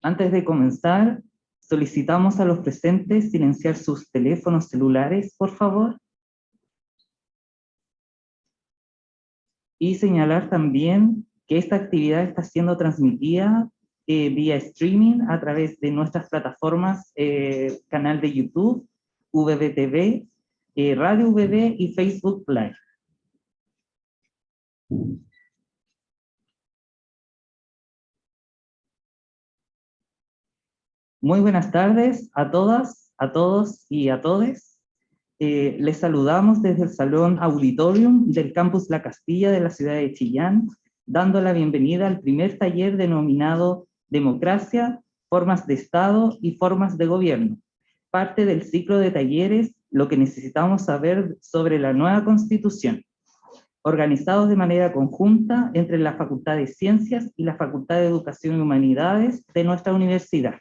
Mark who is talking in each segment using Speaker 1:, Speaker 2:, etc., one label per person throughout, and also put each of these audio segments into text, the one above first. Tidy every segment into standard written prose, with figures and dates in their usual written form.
Speaker 1: Antes de comenzar, solicitamos a los presentes silenciar sus teléfonos celulares, por favor. Y señalar también que esta actividad está siendo transmitida vía streaming a través de nuestras plataformas, canal de YouTube, VBTV, Radio VB y Facebook Live. Muy buenas tardes a todas, a todos y a todes. Les saludamos desde el Salón Auditorium del Campus La Castilla de la ciudad de Chillán, dando la bienvenida al primer taller denominado Democracia, Formas de Estado y Formas de Gobierno, parte del ciclo de talleres Lo que necesitamos saber sobre la nueva Constitución, organizados de manera conjunta entre la Facultad de Ciencias y la Facultad de Educación y Humanidades de nuestra universidad.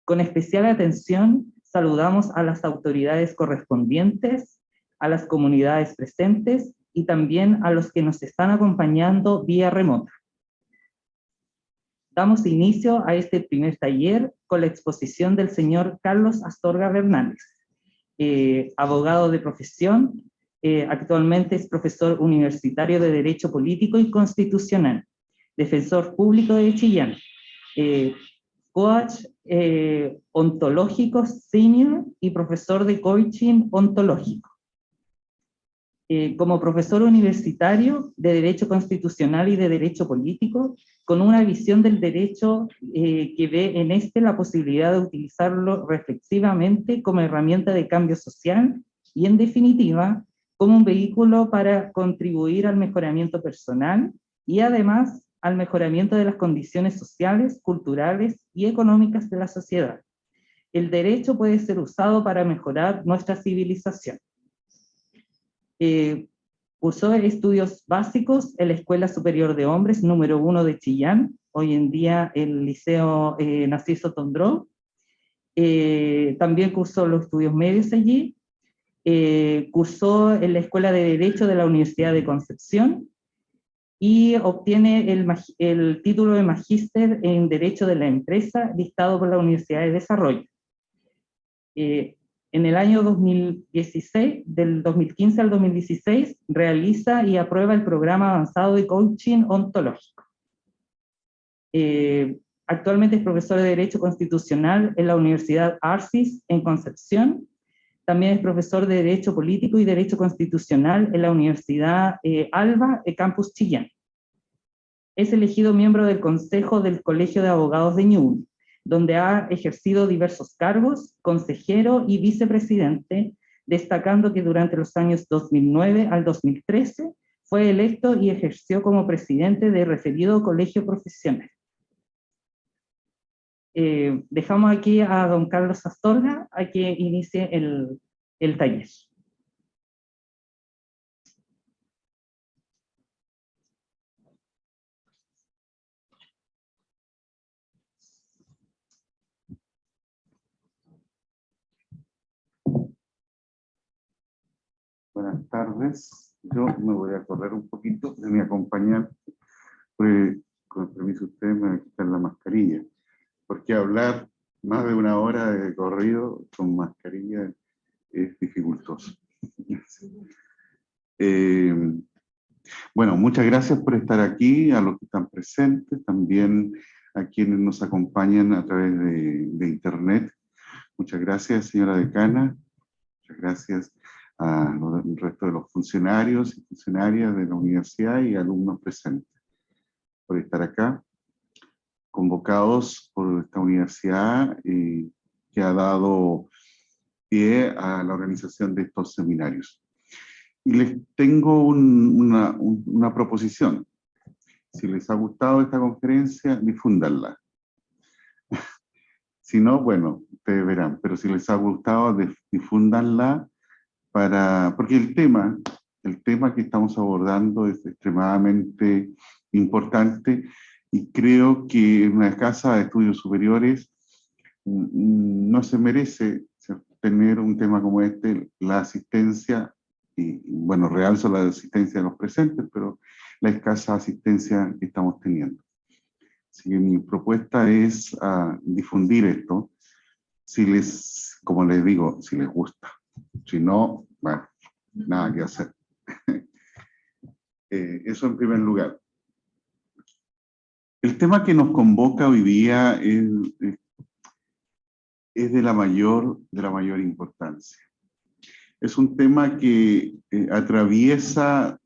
Speaker 1: Con especial atención, saludamos a las autoridades correspondientes, a las comunidades presentes y también a los que nos están acompañando vía remota. Damos inicio a este primer taller con la exposición del señor Carlos Astorga Bernales, abogado de profesión, actualmente es profesor universitario de Derecho Político y Constitucional, defensor público de Chillán, coach ontológico senior y profesor de coaching ontológico. Como profesor universitario de Derecho Constitucional y de Derecho Político, con una visión del derecho que ve en este la posibilidad de utilizarlo reflexivamente como herramienta de cambio social y, en definitiva, como un vehículo para contribuir al mejoramiento personal y, además, al mejoramiento de las condiciones sociales, culturales y económicas de la sociedad. El derecho puede ser usado para mejorar nuestra civilización. Cursó estudios básicos en la Escuela Superior de Hombres número 1 de Chillán, hoy en día el Liceo Narciso Tondró. También cursó los estudios medios allí. Cursó en la Escuela de Derecho de la Universidad de Concepción y obtiene el título de Magíster en Derecho de la Empresa dictado por la Universidad de Desarrollo. En el año 2016, del 2015 al 2016, realiza y aprueba el programa avanzado de coaching ontológico. Actualmente es profesor de Derecho Constitucional en la Universidad Arcis en Concepción. También es profesor de Derecho Político y Derecho Constitucional en la Universidad Alba, Campus Chillán. Es elegido miembro del Consejo del Colegio de Abogados de Ñuble, donde ha ejercido diversos cargos, consejero y vicepresidente, destacando que durante los años 2009 al 2013 fue electo y ejerció como presidente de referido colegio profesional. Dejamos aquí a don Carlos Astorga a que inicie el taller.
Speaker 2: Buenas tardes. Yo me voy a correr un poquito de mi acompañante. Pues, con el permiso de ustedes, me voy a quitar la mascarilla, porque hablar más de una hora de corrido con mascarilla es dificultoso. Bueno, muchas gracias por estar aquí, a los que están presentes, también a quienes nos acompañan a través de internet. Muchas gracias, señora decana. Muchas gracias al resto de los funcionarios y funcionarias de la universidad y alumnos presentes por estar acá, convocados por esta universidad que ha dado pie a la organización de estos seminarios. Y les tengo una proposición. Si les ha gustado esta conferencia, difúndanla. Si no, bueno, ustedes verán, pero si les ha gustado, difúndanla, porque el tema que estamos abordando es extremadamente importante y creo que en una casa de estudios superiores no se merece tener un tema como este, la asistencia, y bueno, realzo la asistencia de los presentes, pero la escasa asistencia que estamos teniendo. Así que mi propuesta es difundir esto, como les digo, si les gusta. Si no, bueno, nada que hacer. Eso en primer lugar. El tema que nos convoca hoy día es de la mayor importancia. Es un tema que atraviesa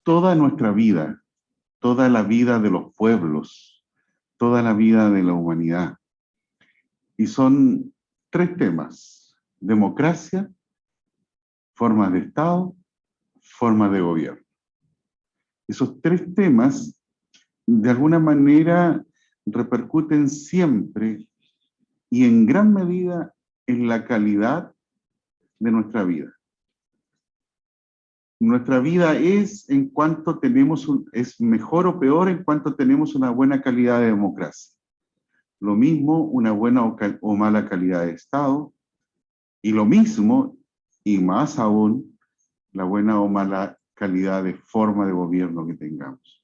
Speaker 2: toda nuestra vida, toda la vida de los pueblos, toda la vida de la humanidad. Y son 3 temas: democracia, formas de Estado, formas de gobierno. Esos 3 temas, de alguna manera, repercuten siempre y en gran medida en la calidad de nuestra vida. Nuestra vida es mejor o peor en cuanto tenemos una buena calidad de democracia. Lo mismo, una buena o mala calidad de Estado, y lo mismo, y más aún, la buena o mala calidad de forma de gobierno que tengamos.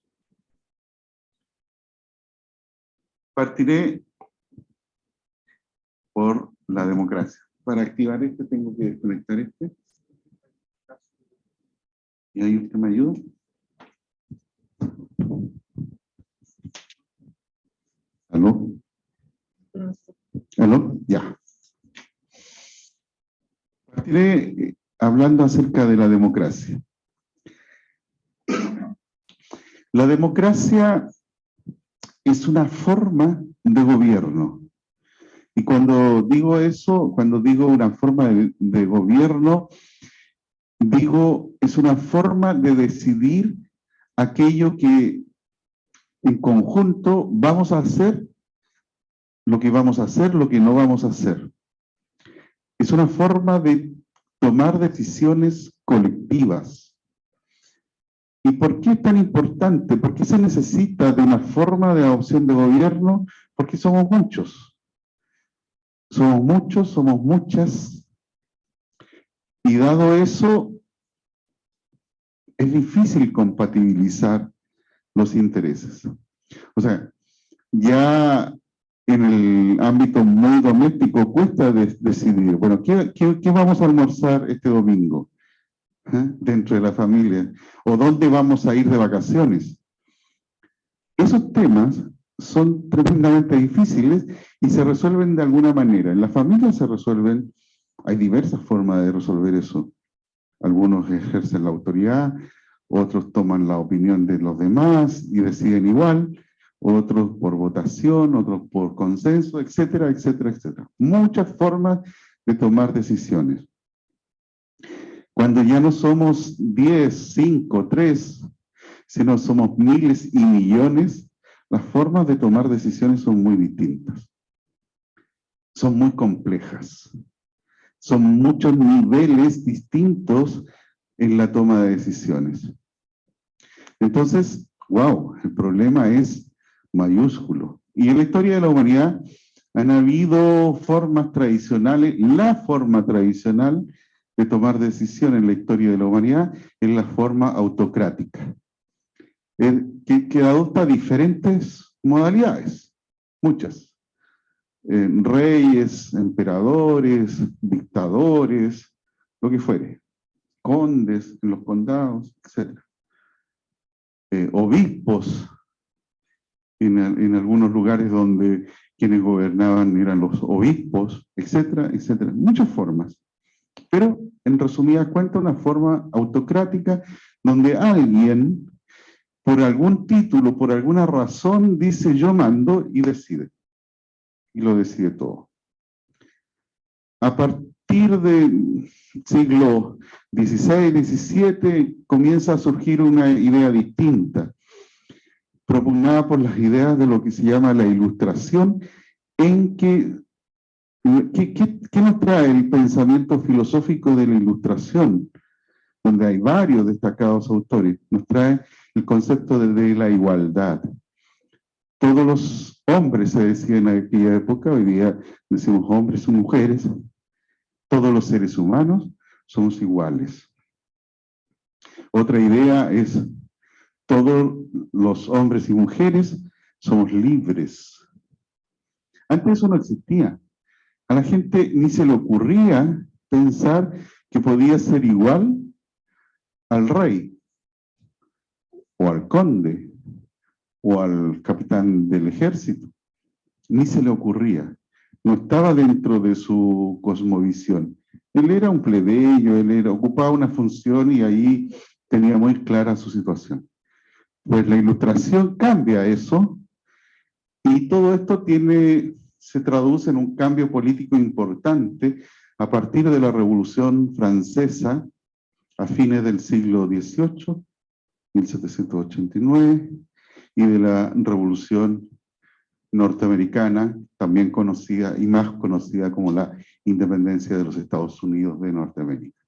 Speaker 2: Partiré por la democracia. Para activar este tengo que desconectar este. ¿Y ahí usted me ayuda? ¿Aló? ¿Aló? Ya. Partiré hablando acerca de la democracia. La democracia es una forma de gobierno. Y cuando digo eso, cuando digo una forma de gobierno, digo, es una forma de decidir aquello que en conjunto vamos a hacer, lo que vamos a hacer, lo que no vamos a hacer. Es una forma de tomar decisiones colectivas. ¿Y por qué es tan importante? ¿Por qué se necesita de una forma de adopción de gobierno? Porque somos muchos. Somos muchos, somos muchas. Y dado eso, es difícil compatibilizar los intereses. O sea, ya en el ámbito muy doméstico cuesta decidir, bueno, ¿qué vamos a almorzar este domingo? Dentro de la familia, o dónde vamos a ir de vacaciones. Esos temas son tremendamente difíciles y se resuelven de alguna manera. En la familia se resuelven, hay diversas formas de resolver eso. Algunos ejercen la autoridad, otros toman la opinión de los demás y deciden igual, otros por votación, otros por consenso, etcétera, etcétera, etcétera. Muchas formas de tomar decisiones. Cuando ya no somos 10, 5, 3, sino somos miles y millones, las formas de tomar decisiones son muy distintas. Son muy complejas. Son muchos niveles distintos en la toma de decisiones. Entonces, wow, el problema es mayúsculo. Y en la historia de la humanidad han habido formas tradicionales. La forma tradicional de tomar decisiones en la historia de la humanidad es la forma autocrática, que adopta diferentes modalidades, muchas. Reyes, emperadores, dictadores, lo que fuere, condes en los condados, etc. Obispos, en algunos lugares donde quienes gobernaban eran los obispos, etcétera, etcétera. Muchas formas. Pero, en resumidas cuentas, una forma autocrática donde alguien, por algún título, por alguna razón, dice yo mando y decide. Y lo decide todo. A partir del siglo XVI, XVII, comienza a surgir una idea distinta, propugnada por las ideas de lo que se llama la Ilustración, en que ¿qué nos trae el pensamiento filosófico de la Ilustración? Donde hay varios destacados autores. Nos trae el concepto de la igualdad. Todos los hombres, se decía en aquella época, hoy día decimos hombres y mujeres, todos los seres humanos somos iguales. Otra idea es todos los hombres y mujeres somos libres. Antes eso no existía. A la gente ni se le ocurría pensar que podía ser igual al rey, o al conde, o al capitán del ejército. Ni se le ocurría. No estaba dentro de su cosmovisión. Él era un plebeyo, ocupaba una función y ahí tenía muy clara su situación. Pues la Ilustración cambia eso y todo esto se traduce en un cambio político importante a partir de la Revolución Francesa a fines del siglo XVIII, 1789, y de la Revolución norteamericana, también conocida y más conocida como la independencia de los Estados Unidos de Norteamérica.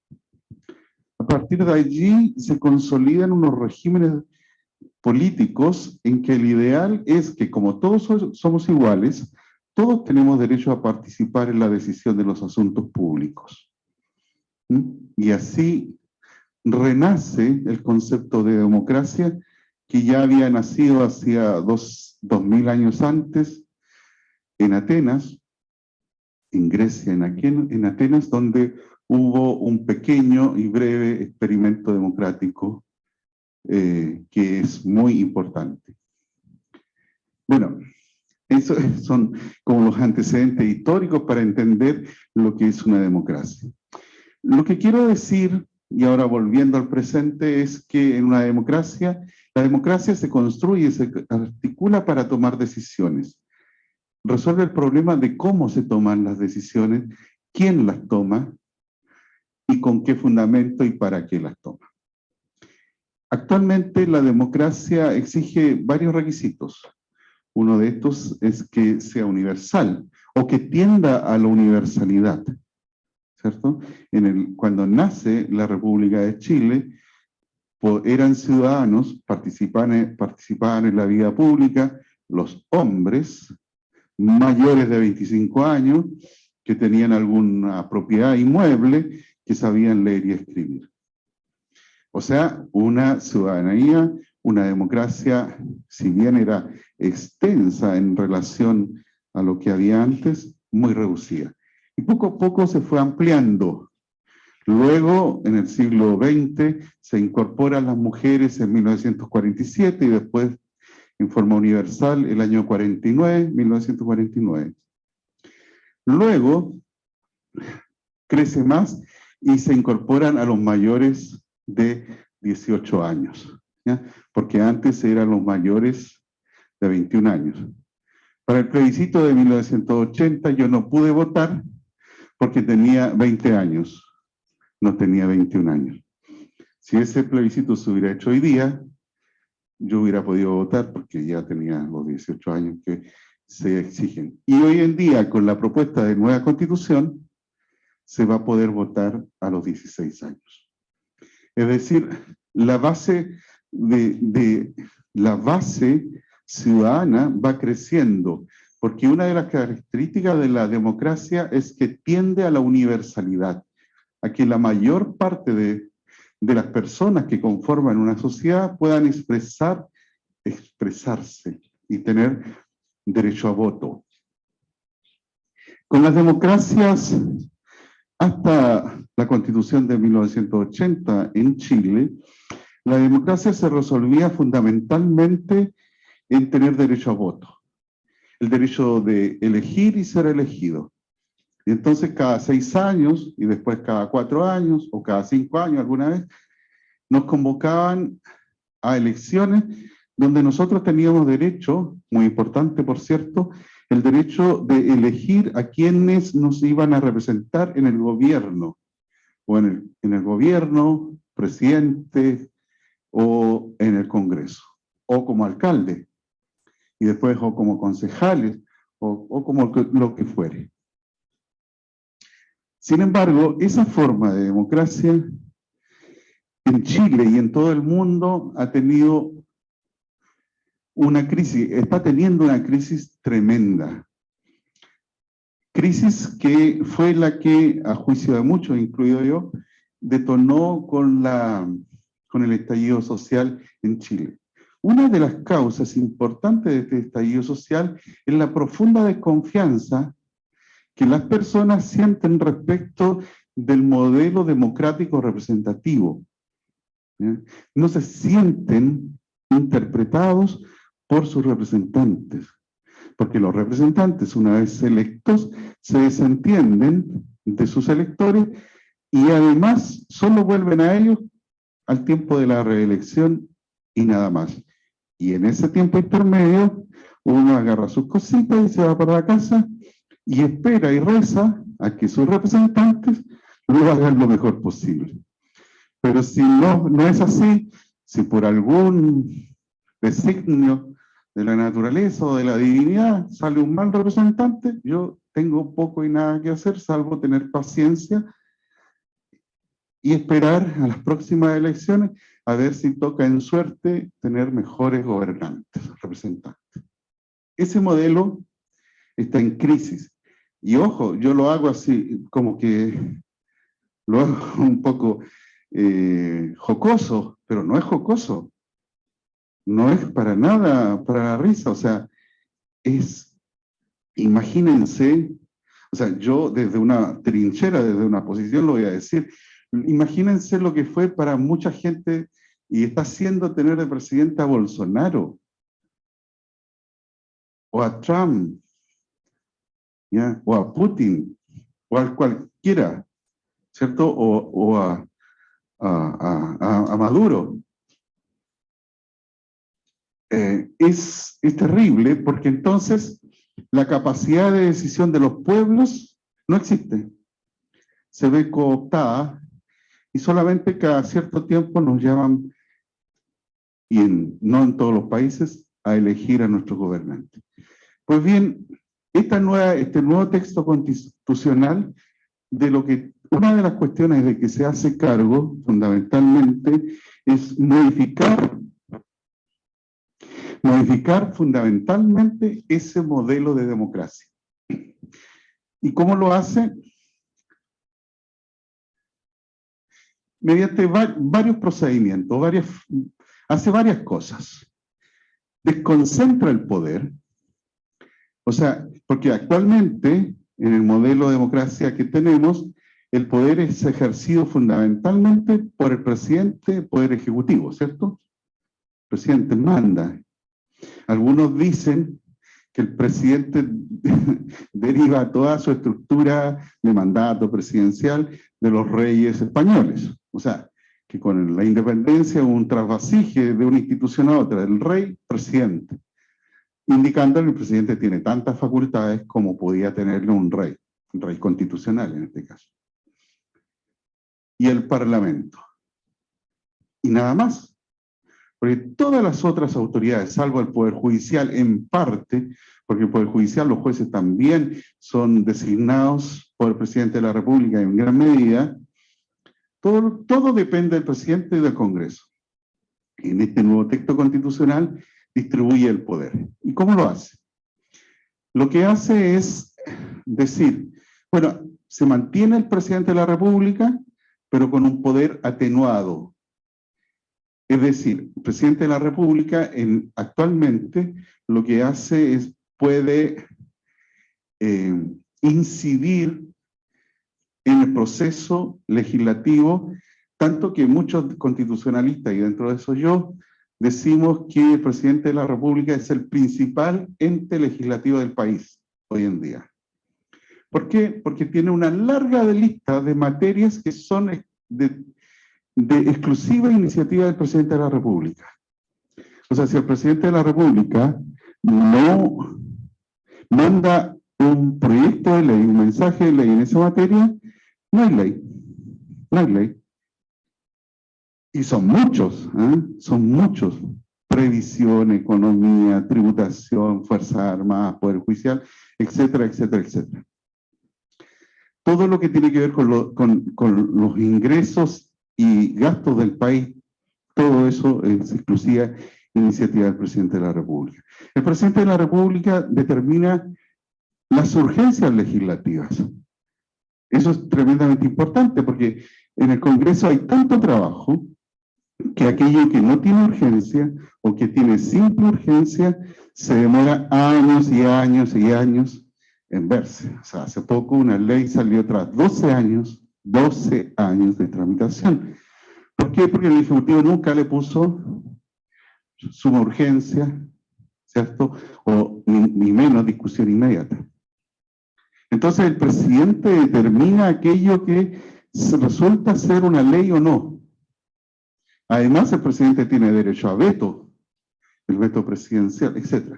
Speaker 2: A partir de allí se consolidan unos regímenes políticos en que el ideal es que, como todos somos iguales, todos tenemos derecho a participar en la decisión de los asuntos públicos. Y así renace el concepto de democracia que ya había nacido hacía 2000 años antes en Atenas, en Grecia, en Atenas, donde hubo un pequeño y breve experimento democrático que es muy importante. Bueno, esos son como los antecedentes históricos para entender lo que es una democracia. Lo que quiero decir, y ahora volviendo al presente, es que en una democracia, la democracia se construye, se articula para tomar decisiones. Resuelve el problema de cómo se toman las decisiones, quién las toma y con qué fundamento y para qué las toma. Actualmente la democracia exige varios requisitos. Uno de estos es que sea universal o que tienda a la universalidad, ¿cierto? Cuando nace la República de Chile, eran ciudadanos, participaban en la vida pública, los hombres mayores de 25 años, que tenían alguna propiedad inmueble, que sabían leer y escribir. O sea, una ciudadanía, una democracia, si bien era extensa en relación a lo que había antes, muy reducida. Y poco a poco se fue ampliando. Luego, en el siglo XX, se incorporan las mujeres en 1947 y después en forma universal el año 1949. Luego, crece más y se incorporan a los mayores de 18 años, ¿ya? Porque antes eran los mayores de 21 años. Para el plebiscito de 1980 yo no pude votar porque tenía 20 años, no tenía 21 años. Si ese plebiscito se hubiera hecho hoy día, yo hubiera podido votar porque ya tenía los 18 años que se exigen. Y hoy en día, con la propuesta de nueva constitución, se va a poder votar a los 16 años. Es decir, la base ciudadana va creciendo, porque una de las características de la democracia es que tiende a la universalidad, a que la mayor parte de las personas que conforman una sociedad puedan expresarse y tener derecho a voto. Con las democracias, hasta la Constitución de 1980 en Chile, la democracia se resolvía fundamentalmente en tener derecho a voto. El derecho de elegir y ser elegido. Y entonces cada 6 años, y después cada 4 años, o cada 5 años alguna vez, nos convocaban a elecciones donde nosotros teníamos derecho, muy importante por cierto, el derecho de elegir a quienes nos iban a representar en el gobierno, o en el gobierno, presidente, o en el Congreso, o como alcalde, y después o como concejales, o como lo que fuere. Sin embargo, esa forma de democracia en Chile y en todo el mundo ha tenido una crisis, está teniendo una crisis tremenda. Crisis que fue la que, a juicio de muchos, incluido yo, detonó con el estallido social en Chile. Una de las causas importantes de este estallido social es la profunda desconfianza que las personas sienten respecto del modelo democrático representativo. ¿Ya? No se sienten interpretados por sus representantes, porque los representantes, una vez electos, se desentienden de sus electores y además solo vuelven a ellos al tiempo de la reelección y nada más. Y en ese tiempo intermedio, uno agarra sus cositas y se va para la casa y espera y reza a que sus representantes lo hagan lo mejor posible. Pero si no es así, si por algún designio de la naturaleza o de la divinidad sale un mal representante, yo tengo poco y nada que hacer, salvo tener paciencia y esperar a las próximas elecciones a ver si toca en suerte tener mejores gobernantes, representantes. Ese modelo está en crisis. Y ojo, yo lo hago así, como que lo hago un poco jocoso, pero no es jocoso. No es para nada para la risa, o sea, imagínense, o sea, yo desde una trinchera, desde una posición lo voy a decir, imagínense lo que fue para mucha gente y está haciendo tener de presidente a Bolsonaro, o a Trump, ¿ya? O a Putin, o a cualquiera, ¿cierto? O a Maduro. Es terrible porque entonces la capacidad de decisión de los pueblos no existe. Se ve cooptada y solamente cada cierto tiempo nos llaman, y no en todos los países, a elegir a nuestros gobernantes. Pues bien, este nuevo texto constitucional, de lo que una de las cuestiones de que se hace cargo, fundamentalmente, es modificar fundamentalmente ese modelo de democracia. ¿Y cómo lo hace? Mediante varios procedimientos, hace varias cosas. Desconcentra el poder, o sea, porque actualmente en el modelo de democracia que tenemos, el poder es ejercido fundamentalmente por el presidente, poder ejecutivo, ¿cierto? El presidente manda. Algunos dicen que el presidente deriva toda su estructura de mandato presidencial de los reyes españoles. O sea, que con la independencia hubo un trasvasije de una institución a otra, del rey, presidente, indicando que el presidente tiene tantas facultades como podía tenerle un rey constitucional en este caso. Y el parlamento. Y nada más. Porque todas las otras autoridades, salvo el Poder Judicial en parte, porque el Poder Judicial, los jueces también son designados por el Presidente de la República en gran medida, todo depende del Presidente y del Congreso. En este nuevo texto constitucional distribuye el poder. ¿Y cómo lo hace? Lo que hace es decir, bueno, se mantiene el Presidente de la República, pero con un poder atenuado. Es decir, el presidente de la República actualmente lo que hace es puede incidir en el proceso legislativo, tanto que muchos constitucionalistas, y dentro de eso yo, decimos que el presidente de la República es el principal ente legislativo del país hoy en día. ¿Por qué? Porque tiene una larga lista de materias que son de exclusiva iniciativa del presidente de la República. O sea, si el presidente de la República no manda un proyecto de ley, un mensaje de ley en esa materia, no hay ley. No hay ley. Y son muchos, son muchos. Previsión, economía, tributación, Fuerzas Armadas, Poder Judicial, etcétera, etcétera, etcétera. Todo lo que tiene que ver con los ingresos y gastos del país, todo eso es exclusiva iniciativa del presidente de la República. El presidente de la República determina las urgencias legislativas. Eso es tremendamente importante porque en el Congreso hay tanto trabajo que aquello que no tiene urgencia o o que tiene simple urgencia, se demora años y años y años en verse. O sea, hace poco una ley salió tras 12 años de tramitación. ¿Por qué? Porque el Ejecutivo nunca le puso suma urgencia, ¿cierto? O ni menos discusión inmediata. Entonces el presidente determina aquello que resulta ser una ley o no. Además, el presidente tiene derecho a veto, el veto presidencial, etc.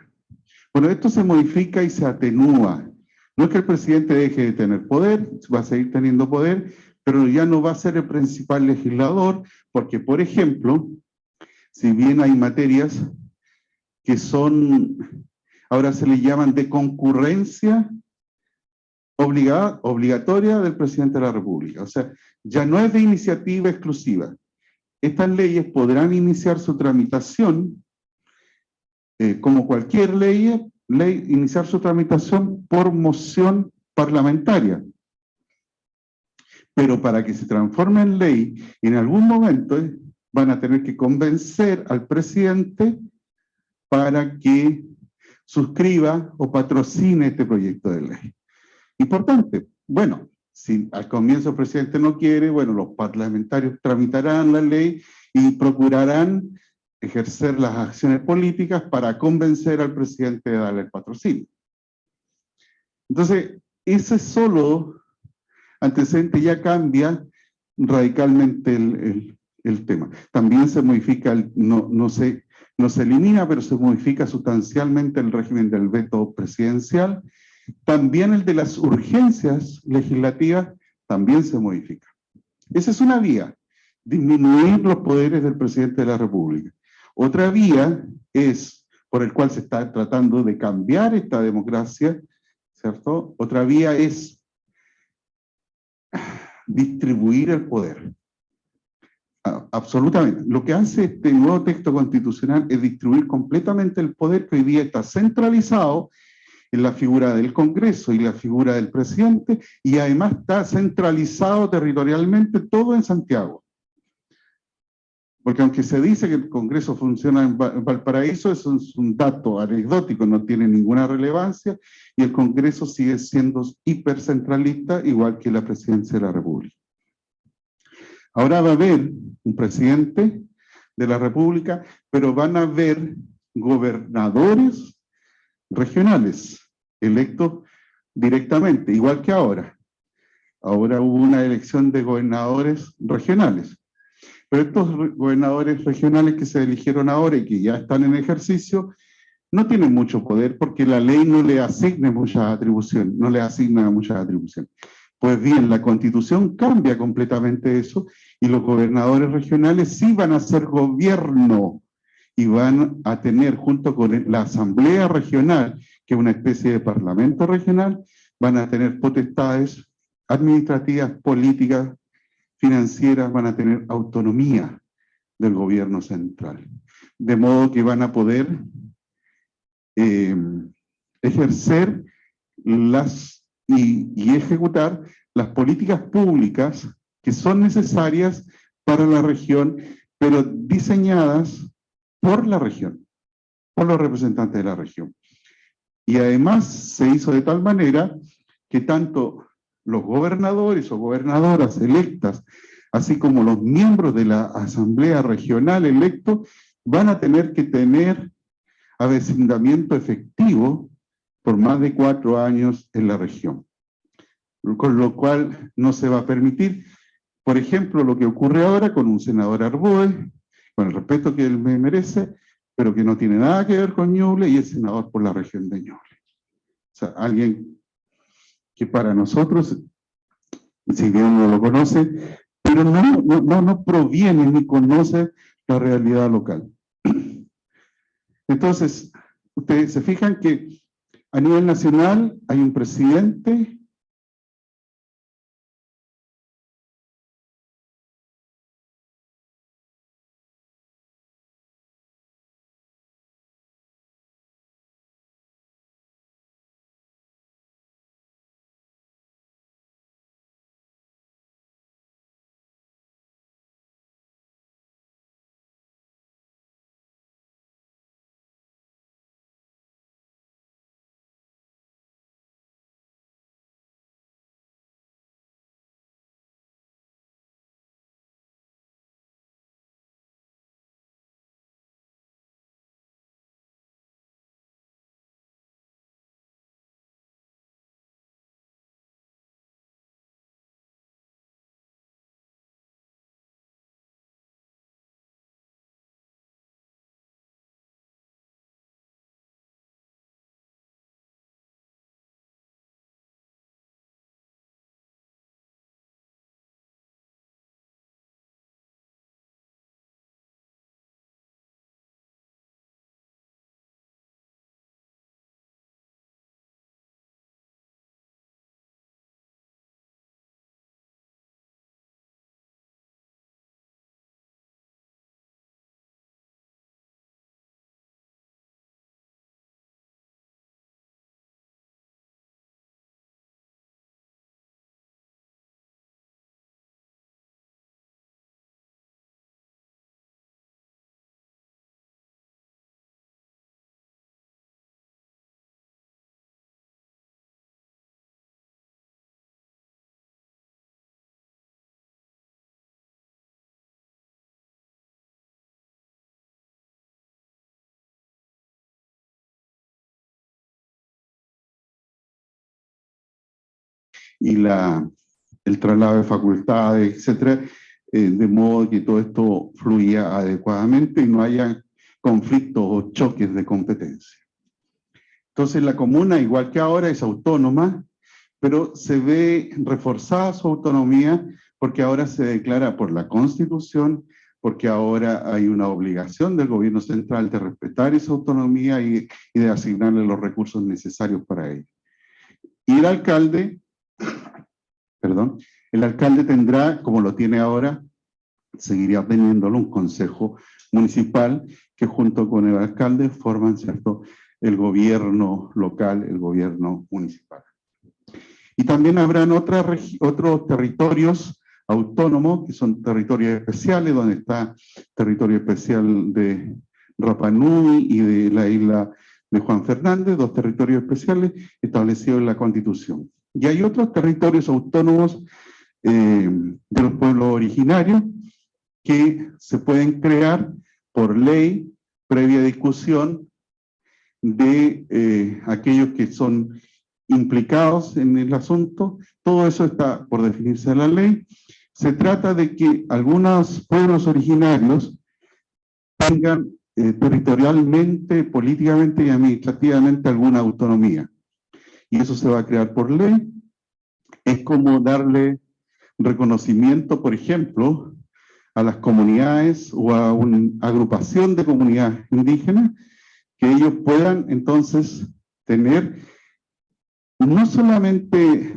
Speaker 2: Bueno, esto se modifica y se atenúa. No es que el presidente deje de tener poder, va a seguir teniendo poder, pero ya no va a ser el principal legislador, porque, por ejemplo, si bien hay materias que son, ahora se le llaman de concurrencia obligatoria del presidente de la República. O sea, ya no es de iniciativa exclusiva. Estas leyes podrán iniciar su tramitación, como cualquier ley, iniciar su tramitación por moción parlamentaria. Pero para que se transforme en ley, en algún momento van a tener que convencer al presidente para que suscriba o patrocine este proyecto de ley. Importante. Bueno, si al comienzo el presidente no quiere, bueno, los parlamentarios tramitarán la ley y procurarán ejercer las acciones políticas para convencer al presidente de darle el patrocinio. Entonces, ese solo antecedente ya cambia radicalmente el tema. También se modifica, no se elimina, pero se modifica sustancialmente el régimen del veto presidencial. También el de las urgencias legislativas también se modifica. Esa es una vía, disminuir los poderes del presidente de la República. Otra vía es, por el cual se está tratando de cambiar esta democracia, ¿cierto? Otra vía es distribuir el poder. Absolutamente. Lo que hace este nuevo texto constitucional es distribuir completamente el poder que hoy día está centralizado en la figura del Congreso y la figura del presidente, y además está centralizado territorialmente todo en Santiago. Porque aunque se dice que el Congreso funciona en Valparaíso, eso es un dato anecdótico, no tiene ninguna relevancia, y el Congreso sigue siendo hipercentralista, igual que la Presidencia de la República. Ahora va a haber un presidente de la República, pero van a haber gobernadores regionales electos directamente, igual que ahora. Ahora hubo una elección de gobernadores regionales. Pero estos gobernadores regionales que se eligieron ahora y que ya están en ejercicio, no tienen mucho poder porque la ley no le asigna muchas atribuciones, no le asigna muchas atribuciones. Pues bien, la Constitución cambia completamente eso y los gobernadores regionales sí van a ser gobierno y van a tener, junto con la Asamblea Regional, que es una especie de parlamento regional, van a tener potestades administrativas, políticas, financieras, van a tener autonomía del gobierno central. De modo que van a poder ejercer y ejecutar las políticas públicas que son necesarias para la región, pero diseñadas por la región, por los representantes de la región. Y además se hizo de tal manera que tanto los gobernadores o gobernadoras electas, así como los miembros de la Asamblea Regional electos, van a tener que tener avecindamiento efectivo por más de 4 años en la región. Con lo cual no se va a permitir, por ejemplo, lo que ocurre ahora con un senador Arboe, con el respeto que él me merece, pero que no tiene nada que ver con Ñuble y es senador por la región de Ñuble. O sea, alguien que para nosotros, si bien uno lo conoce, pero no proviene ni conoce la realidad local. Entonces, ustedes se fijan que a nivel nacional hay un presidente el traslado de facultades, etcétera, de modo que todo esto fluya adecuadamente y no haya conflictos o choques de competencia. Entonces la comuna, igual que ahora, es autónoma, pero se ve reforzada su autonomía porque ahora se declara por la Constitución, porque ahora hay una obligación del gobierno central de respetar esa autonomía y de asignarle los recursos necesarios para ello. Y el alcalde tendrá, como lo tiene ahora, seguiría teniéndolo, un consejo municipal que junto con el alcalde forman, ¿cierto?, el gobierno local, el gobierno municipal. Y también habrán otros territorios autónomos, que son territorios especiales, donde está territorio especial de Rapa Nui y de la isla de Juan Fernández, 2 territorios especiales establecidos en la Constitución. Y hay otros territorios autónomos de los pueblos originarios que se pueden crear por ley, previa discusión de aquellos que son implicados en el asunto. Todo eso está por definirse en la ley. Se trata de que algunos pueblos originarios tengan territorialmente, políticamente y administrativamente alguna autonomía. Y eso se va a crear por ley. Es como darle reconocimiento, por ejemplo, a las comunidades o a una agrupación de comunidades indígenas, que ellos puedan entonces tener no solamente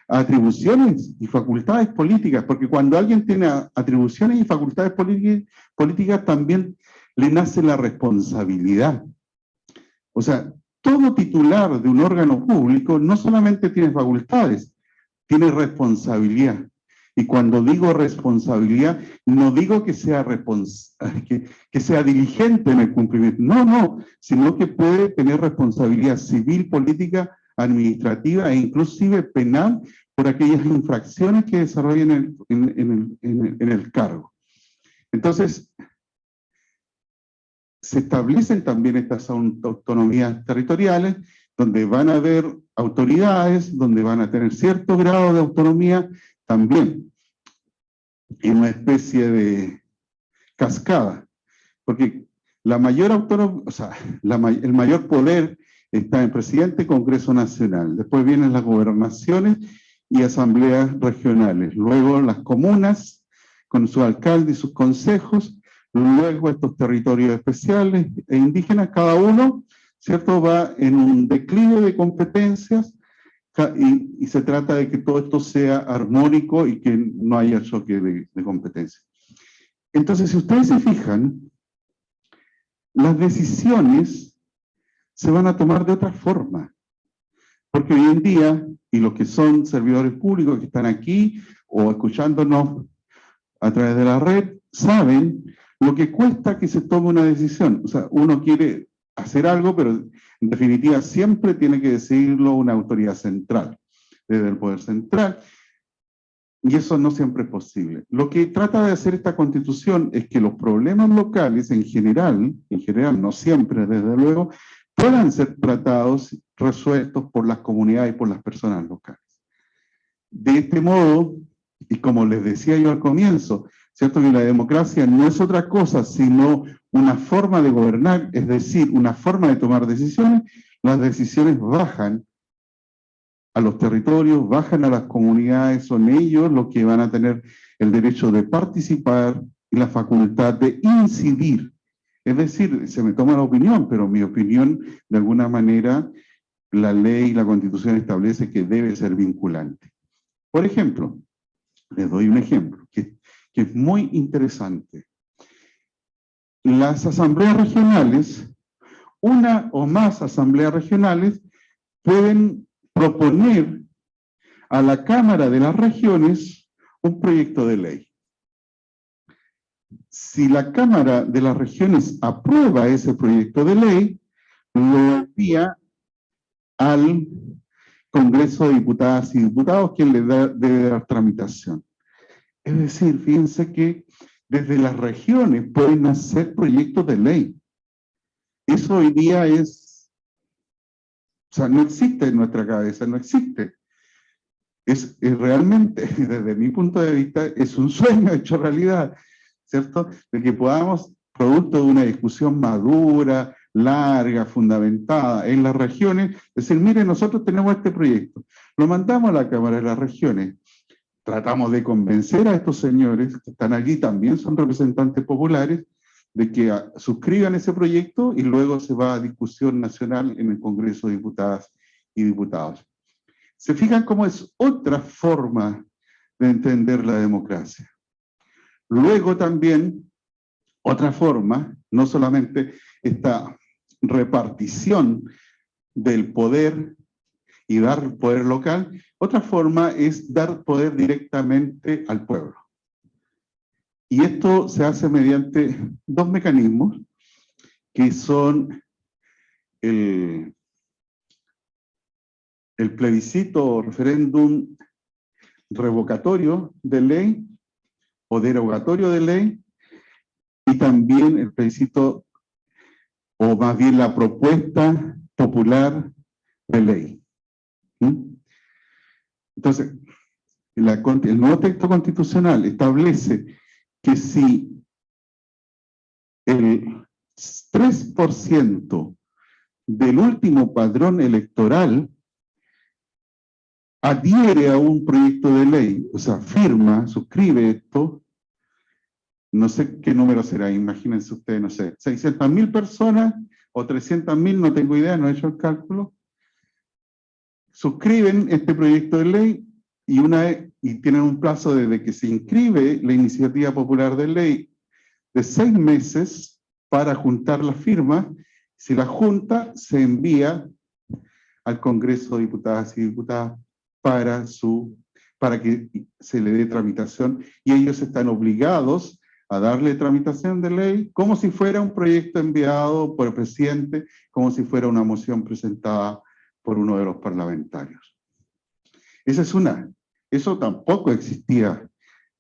Speaker 2: atribuciones y facultades políticas, porque cuando alguien tiene atribuciones y facultades políticas también le nace la responsabilidad. O sea, todo titular de un órgano público no solamente tiene facultades, tiene responsabilidad. Y cuando digo responsabilidad, no digo que sea, que sea diligente en el cumplimiento, no, sino que puede tener responsabilidad civil, política, administrativa e inclusive penal por aquellas infracciones que desarrollen en el cargo. Entonces, se establecen también estas autonomías territoriales, donde van a haber autoridades, donde van a tener cierto grado de autonomía también, en una especie de cascada, porque la mayor autonomía, o sea, el mayor poder está en presidente y Congreso Nacional, después vienen las gobernaciones y asambleas regionales, luego las comunas con su alcalde y sus consejos, luego estos territorios especiales e indígenas, cada uno, ¿cierto?, va en un declive de competencias y se trata de que todo esto sea armónico y que no haya choque de competencia. Entonces, si ustedes se fijan, las decisiones se van a tomar de otra forma, porque hoy en día, y los que son servidores públicos que están aquí o escuchándonos a través de la red, saben lo que cuesta que se tome una decisión. O sea, uno quiere hacer algo, pero en definitiva siempre tiene que decidirlo una autoridad central, desde el poder central, y eso no siempre es posible. Lo que trata de hacer esta Constitución es que los problemas locales en general, no siempre desde luego, puedan ser tratados, resueltos por las comunidades y por las personas locales. De este modo, y como les decía yo al comienzo, ¿cierto?, que la democracia no es otra cosa sino una forma de gobernar, es decir, una forma de tomar decisiones. Las decisiones bajan a los territorios, bajan a las comunidades, son ellos los que van a tener el derecho de participar y la facultad de incidir. Es decir, se me toma la opinión, pero mi opinión, de alguna manera, la ley y la Constitución establece que debe ser vinculante. Por ejemplo, les doy un ejemplo que es muy interesante. Las asambleas regionales, una o más asambleas regionales, pueden proponer a la Cámara de las Regiones un proyecto de ley. Si la Cámara de las Regiones aprueba ese proyecto de ley, lo envía al Congreso de Diputadas y Diputados, quien le debe dar tramitación. Es decir, fíjense que desde las regiones pueden hacer proyectos de ley. Eso hoy día es, o sea, no existe en nuestra cabeza, no existe. es realmente, desde mi punto de vista, es un sueño hecho realidad, ¿cierto? De que podamos, producto de una discusión madura, larga, fundamentada en las regiones, decir, mire, nosotros tenemos este proyecto, lo mandamos a la Cámara de las Regiones, tratamos de convencer a estos señores que están allí, también son representantes populares, de que suscriban ese proyecto y luego se va a discusión nacional en el Congreso de Diputadas y Diputados. ¿Se fijan cómo es otra forma de entender la democracia? Luego también, otra forma, no solamente esta repartición del poder y dar poder local, otra forma es dar poder directamente al pueblo. Y esto se hace mediante dos mecanismos, que son el plebiscito o referéndum revocatorio de ley o derogatorio de ley, y también el plebiscito, o más bien la propuesta popular de ley. Entonces, el nuevo texto constitucional establece que si el 3% del último padrón electoral adhiere a un proyecto de ley, o sea, firma, suscribe esto, no sé qué número será, imagínense ustedes, no sé, 600.000 personas o 300.000, no tengo idea, no he hecho el cálculo, suscriben este proyecto de ley y tienen un plazo desde que se inscribe la iniciativa popular de ley de 6 meses para juntar las firmas. Si la junta, se envía al Congreso de Diputadas y Diputados para que se le dé tramitación, y ellos están obligados a darle tramitación de ley como si fuera un proyecto enviado por el presidente, como si fuera una moción presentada por uno de los parlamentarios. Esa es una. Eso tampoco existía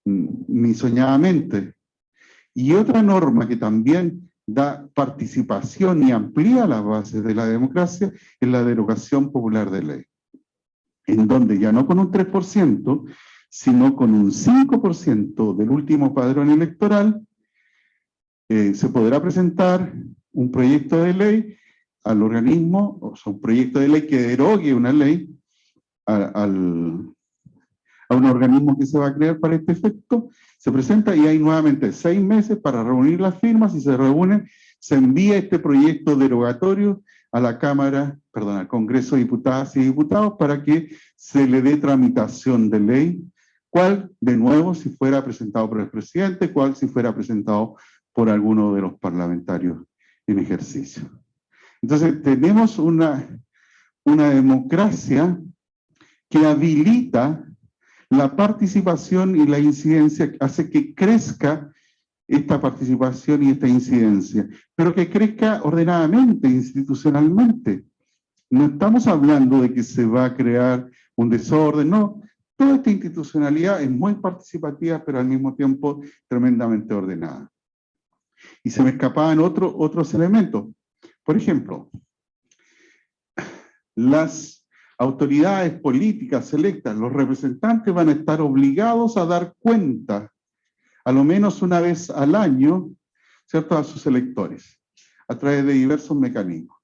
Speaker 2: ni soñadamente. Y otra norma que también da participación y amplía las bases de la democracia es la derogación popular de ley, en donde ya no con un 3%, sino con un 5% del último padrón electoral, se podrá presentar un proyecto de ley al organismo, o sea, un proyecto de ley que derogue una ley a un organismo que se va a crear para este efecto, se presenta y hay nuevamente 6 meses para reunir las firmas. Y se reúnen, se envía este proyecto derogatorio a la Cámara, perdón, al Congreso de Diputadas y Diputados para que se le dé tramitación de ley, cual, de nuevo, si fuera presentado por el presidente, cual si fuera presentado por alguno de los parlamentarios en ejercicio. Entonces, tenemos una democracia que habilita la participación y la incidencia, hace que crezca esta participación y esta incidencia, pero que crezca ordenadamente, institucionalmente. No estamos hablando de que se va a crear un desorden, no. Toda esta institucionalidad es muy participativa, pero al mismo tiempo tremendamente ordenada. Y se me escapaban otros elementos. Por ejemplo, las autoridades políticas electas, los representantes van a estar obligados a dar cuenta, a lo menos una vez al año, ¿cierto?, a sus electores, a través de diversos mecanismos.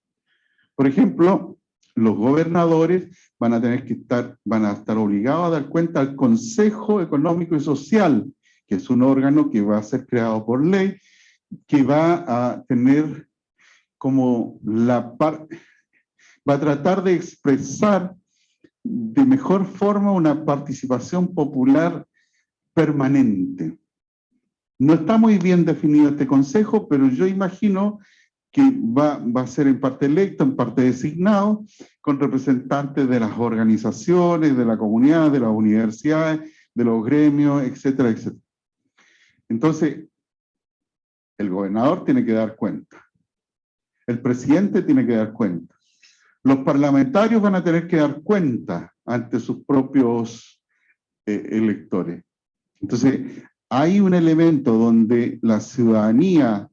Speaker 2: Por ejemplo, los gobernadores van a estar obligados a dar cuenta al Consejo Económico y Social, que es un órgano que va a ser creado por ley, que va a tener como va a tratar de expresar de mejor forma una participación popular permanente. No está muy bien definido este consejo, pero yo imagino que va a ser en parte electo, en parte designado, con representantes de las organizaciones, de la comunidad, de las universidades, de los gremios, etcétera, etcétera. Entonces, el gobernador tiene que dar cuenta. El presidente tiene que dar cuenta. Los parlamentarios van a tener que dar cuenta ante sus propios electores. Entonces, hay un elemento donde la ciudadanía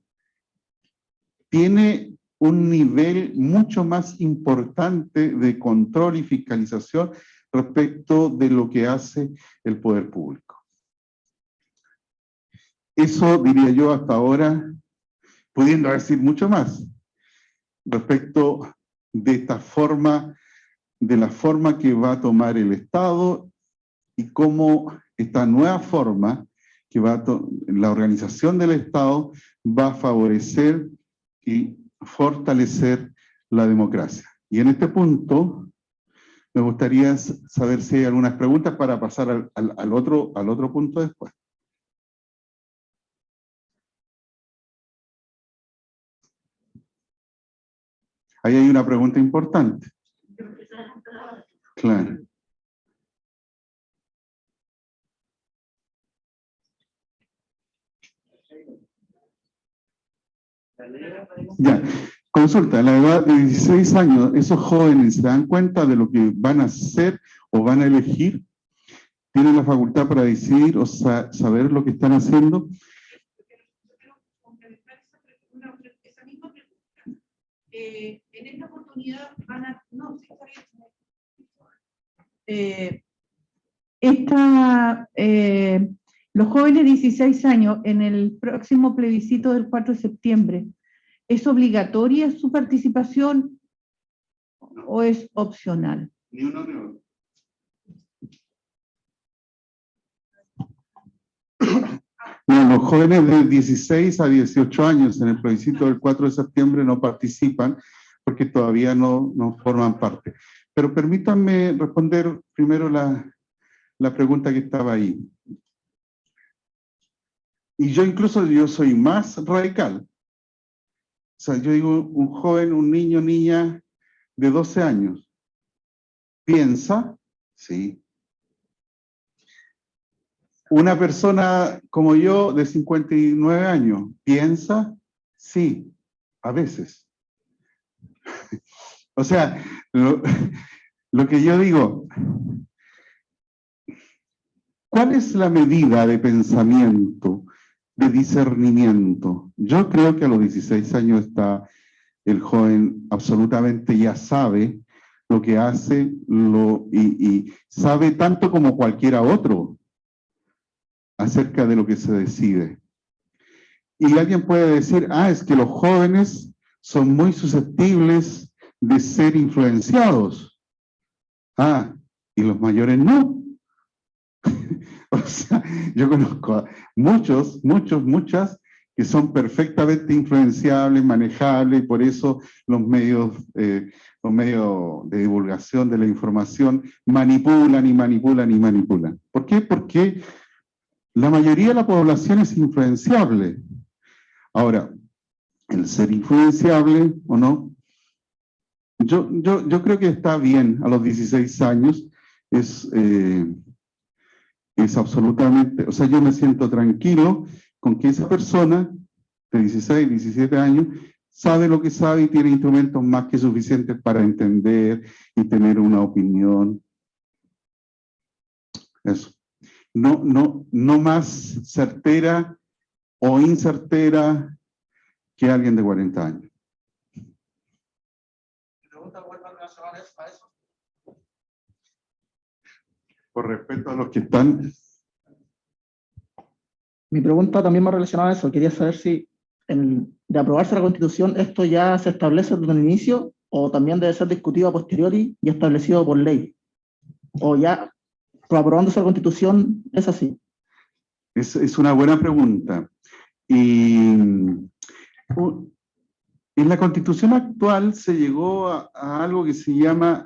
Speaker 2: tiene un nivel mucho más importante de control y fiscalización respecto de lo que hace el poder público. Eso diría yo hasta ahora, pudiendo decir mucho más, respecto de esta forma, de la forma que va a tomar el Estado y cómo esta nueva forma que la organización del Estado va a favorecer y fortalecer la democracia. Y en este punto me gustaría saber si hay algunas preguntas para pasar al otro punto después. Ahí hay una pregunta importante. Claro. Ya, consulta, a la edad de 16 años, ¿esos jóvenes se dan cuenta de lo que van a hacer o van a elegir? ¿Tienen la facultad para decidir o saber lo que están haciendo?
Speaker 3: En esta oportunidad van a... No, sí, está bien. Los jóvenes de 16 años, en el próximo plebiscito del 4 de septiembre, ¿es obligatoria su participación o es opcional?
Speaker 2: Ni uno ni otro. Bueno, los jóvenes de 16 a 18 años en el plebiscito del 4 de septiembre no participan porque todavía no forman parte. Pero permítanme responder primero la pregunta que estaba ahí. Y yo soy más radical. O sea, yo digo, un joven, un niño, niña de 12 años, ¿piensa? Sí. Una persona como yo, de 59 años, ¿piensa? Sí, a veces. O sea, lo que yo digo, ¿cuál es la medida de pensamiento, de discernimiento? Yo creo que a los 16 años está el joven absolutamente ya sabe lo que hace y sabe tanto como cualquiera otro acerca de lo que se decide. Y alguien puede decir, es que los jóvenes son muy susceptibles de ser influenciados. Y los mayores no. O sea, yo conozco a muchas que son perfectamente influenciables, manejables, y por eso los medios de divulgación de la información manipulan y manipulan y manipulan. ¿Por qué? Porque la mayoría de la población es influenciable. Ahora, el ser influenciable o no, yo creo que está bien a los 16 años, es absolutamente, o sea, yo me siento tranquilo con que esa persona de 16, 17 años sabe lo que sabe y tiene instrumentos más que suficientes para entender y tener una opinión. Eso. No más certera o incertera que alguien de 40 años.
Speaker 4: A eso?
Speaker 2: Por respeto a los que están.
Speaker 4: Mi pregunta también más relacionada a eso. Quería saber si de aprobarse la Constitución esto ya se establece desde el inicio o también debe ser discutido a posteriori y establecido por ley. O ya, aprobándose la Constitución, es así.
Speaker 2: Es una buena pregunta. Y en la Constitución actual se llegó a algo que se llama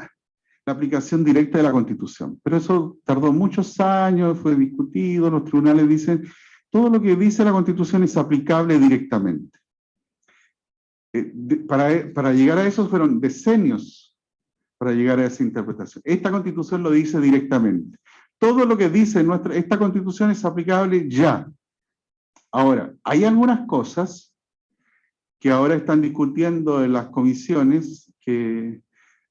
Speaker 2: la aplicación directa de la Constitución. Pero eso tardó muchos años, fue discutido, los tribunales dicen, todo lo que dice la Constitución es aplicable directamente. Para llegar a eso fueron decenios para llegar a esa interpretación. Esta Constitución lo dice directamente. Todo lo que dice esta Constitución es aplicable ya. Ahora, hay algunas cosas que ahora están discutiendo en las comisiones,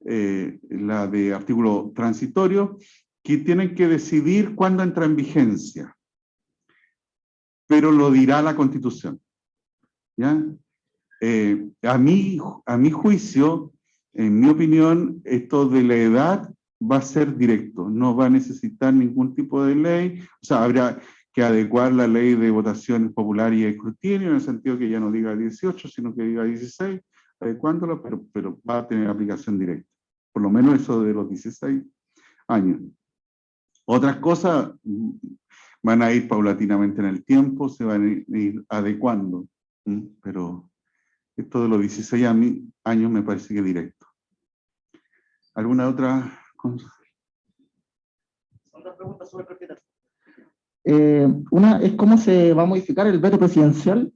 Speaker 2: la de artículo transitorio, que tienen que decidir cuándo entra en vigencia. Pero lo dirá la Constitución. ¿Ya? A mi juicio, en mi opinión, esto de la edad va a ser directo, no va a necesitar ningún tipo de ley, o sea, habrá que adecuar la ley de votaciones populares y escrutinio, en el sentido que ya no diga 18, sino que diga 16, adecuándolo, pero va a tener aplicación directa, por lo menos eso de los 16 años. Otras cosas van a ir paulatinamente en el tiempo, se van a ir adecuando, pero esto de los 16 años me parece que es directo. ¿Alguna otra cosa?
Speaker 4: Otra pregunta sobre propiedad. Una es cómo se va a modificar el veto presidencial,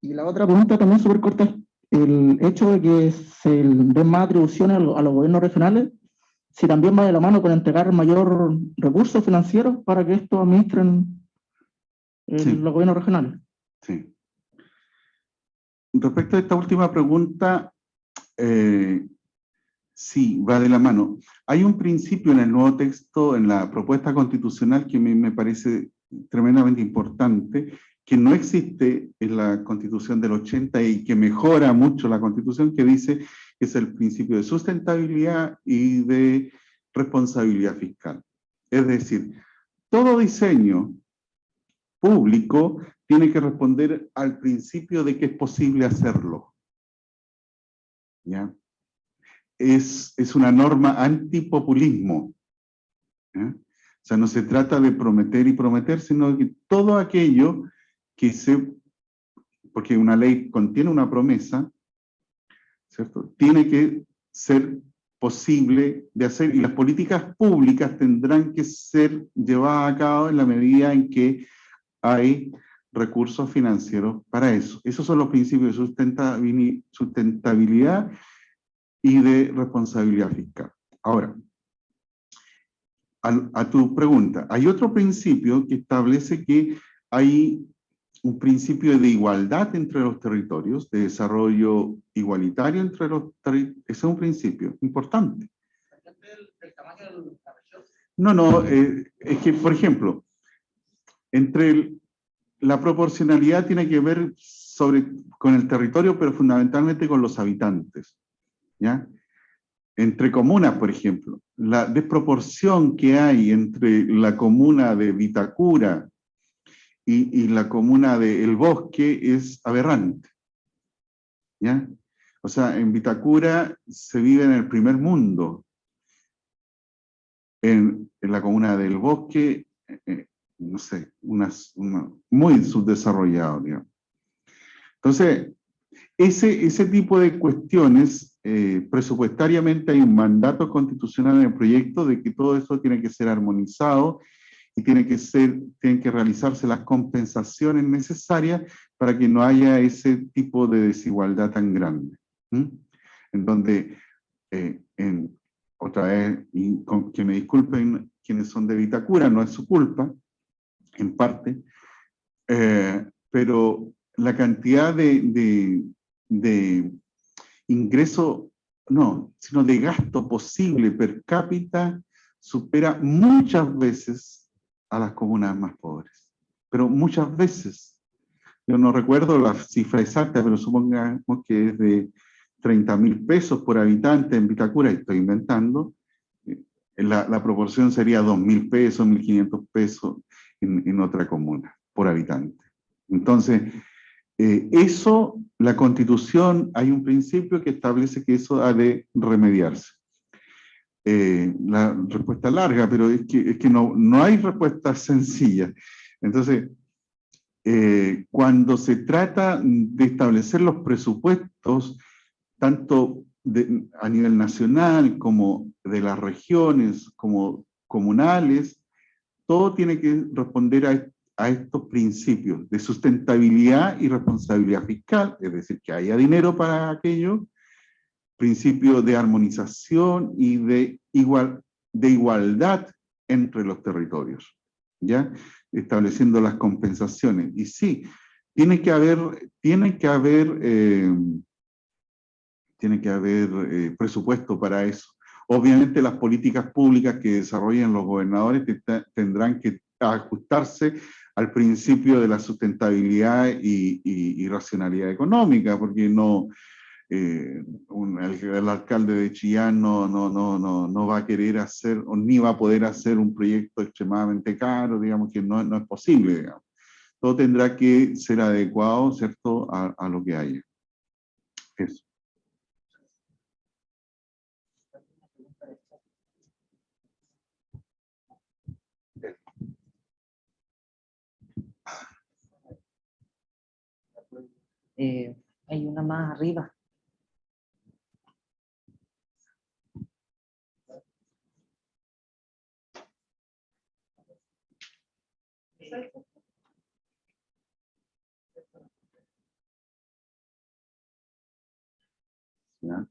Speaker 4: y la otra pregunta también súper corta es el hecho de que se den más atribuciones a los gobiernos regionales, si también va de la mano con entregar mayor recursos financieros para que estos administren
Speaker 2: Sí.
Speaker 4: los gobiernos regionales.
Speaker 2: Sí. Respecto a esta última pregunta, sí, va de la mano. Hay un principio en el nuevo texto, en la propuesta constitucional, que me parece tremendamente importante, que no existe en la Constitución del 80 y que mejora mucho la Constitución, que dice que es el principio de sustentabilidad y de responsabilidad fiscal. Es decir, todo diseño público tiene que responder al principio de que es posible hacerlo. ¿Ya? Es una norma antipopulismo. ¿Ya? O sea, no se trata de prometer y prometer, sino que todo aquello que porque una ley contiene una promesa, ¿cierto? Tiene que ser posible de hacer, y las políticas públicas tendrán que ser llevadas a cabo en la medida en que hay recursos financieros para eso. Esos son los principios de sustentabilidad y de responsabilidad fiscal. Ahora, a tu pregunta, hay otro principio que establece que hay un principio de igualdad entre los territorios, de desarrollo igualitario entre los territorios. Ese es un principio importante.
Speaker 4: ¿El tamaño de la región?
Speaker 2: No, es que, por ejemplo, la proporcionalidad tiene que ver con el territorio, pero fundamentalmente con los habitantes, ¿ya? Entre comunas, por ejemplo, la desproporción que hay entre la comuna de Vitacura y la comuna de El Bosque es aberrante, ¿ya? O sea, en Vitacura se vive en el primer mundo, en la comuna del Bosque, no sé, muy subdesarrollado, digamos. Entonces, ese tipo de cuestiones, presupuestariamente hay un mandato constitucional en el proyecto de que todo eso tiene que ser armonizado y tienen que realizarse las compensaciones necesarias para que no haya ese tipo de desigualdad tan grande. En donde, otra vez, y que me disculpen quienes son de Vitacura, no es su culpa, en parte, pero la cantidad de ingreso, no, sino de gasto posible per cápita supera muchas veces a las comunas más pobres. Pero muchas veces. Yo no recuerdo la cifra exacta, pero supongamos que es de 30.000 pesos por habitante en Vitacura, y estoy inventando. La proporción sería 2.000 pesos, 1.500 pesos en otra comuna por habitante. Entonces, eso, la Constitución, hay un principio que establece que eso ha de remediarse. La respuesta larga, pero es que no hay respuesta sencilla. Entonces, cuando se trata de establecer los presupuestos, tanto a nivel nacional como de las regiones, como comunales, todo tiene que responder a estos principios de sustentabilidad y responsabilidad fiscal, es decir, que haya dinero para aquello, principio de armonización y de igualdad entre los territorios, ¿ya? Estableciendo las compensaciones. Y sí, tiene que haber presupuesto para eso. Obviamente las políticas públicas que desarrollen los gobernadores tendrán que ajustarse al principio de la sustentabilidad y racionalidad económica, porque no el alcalde de Chillán no va a querer hacer, o ni va a poder hacer un proyecto extremadamente caro, digamos que no es posible, digamos. Todo tendrá que ser adecuado, ¿cierto?, a lo que haya. Eso.
Speaker 5: Hay una más arriba.
Speaker 2: ¿Ya?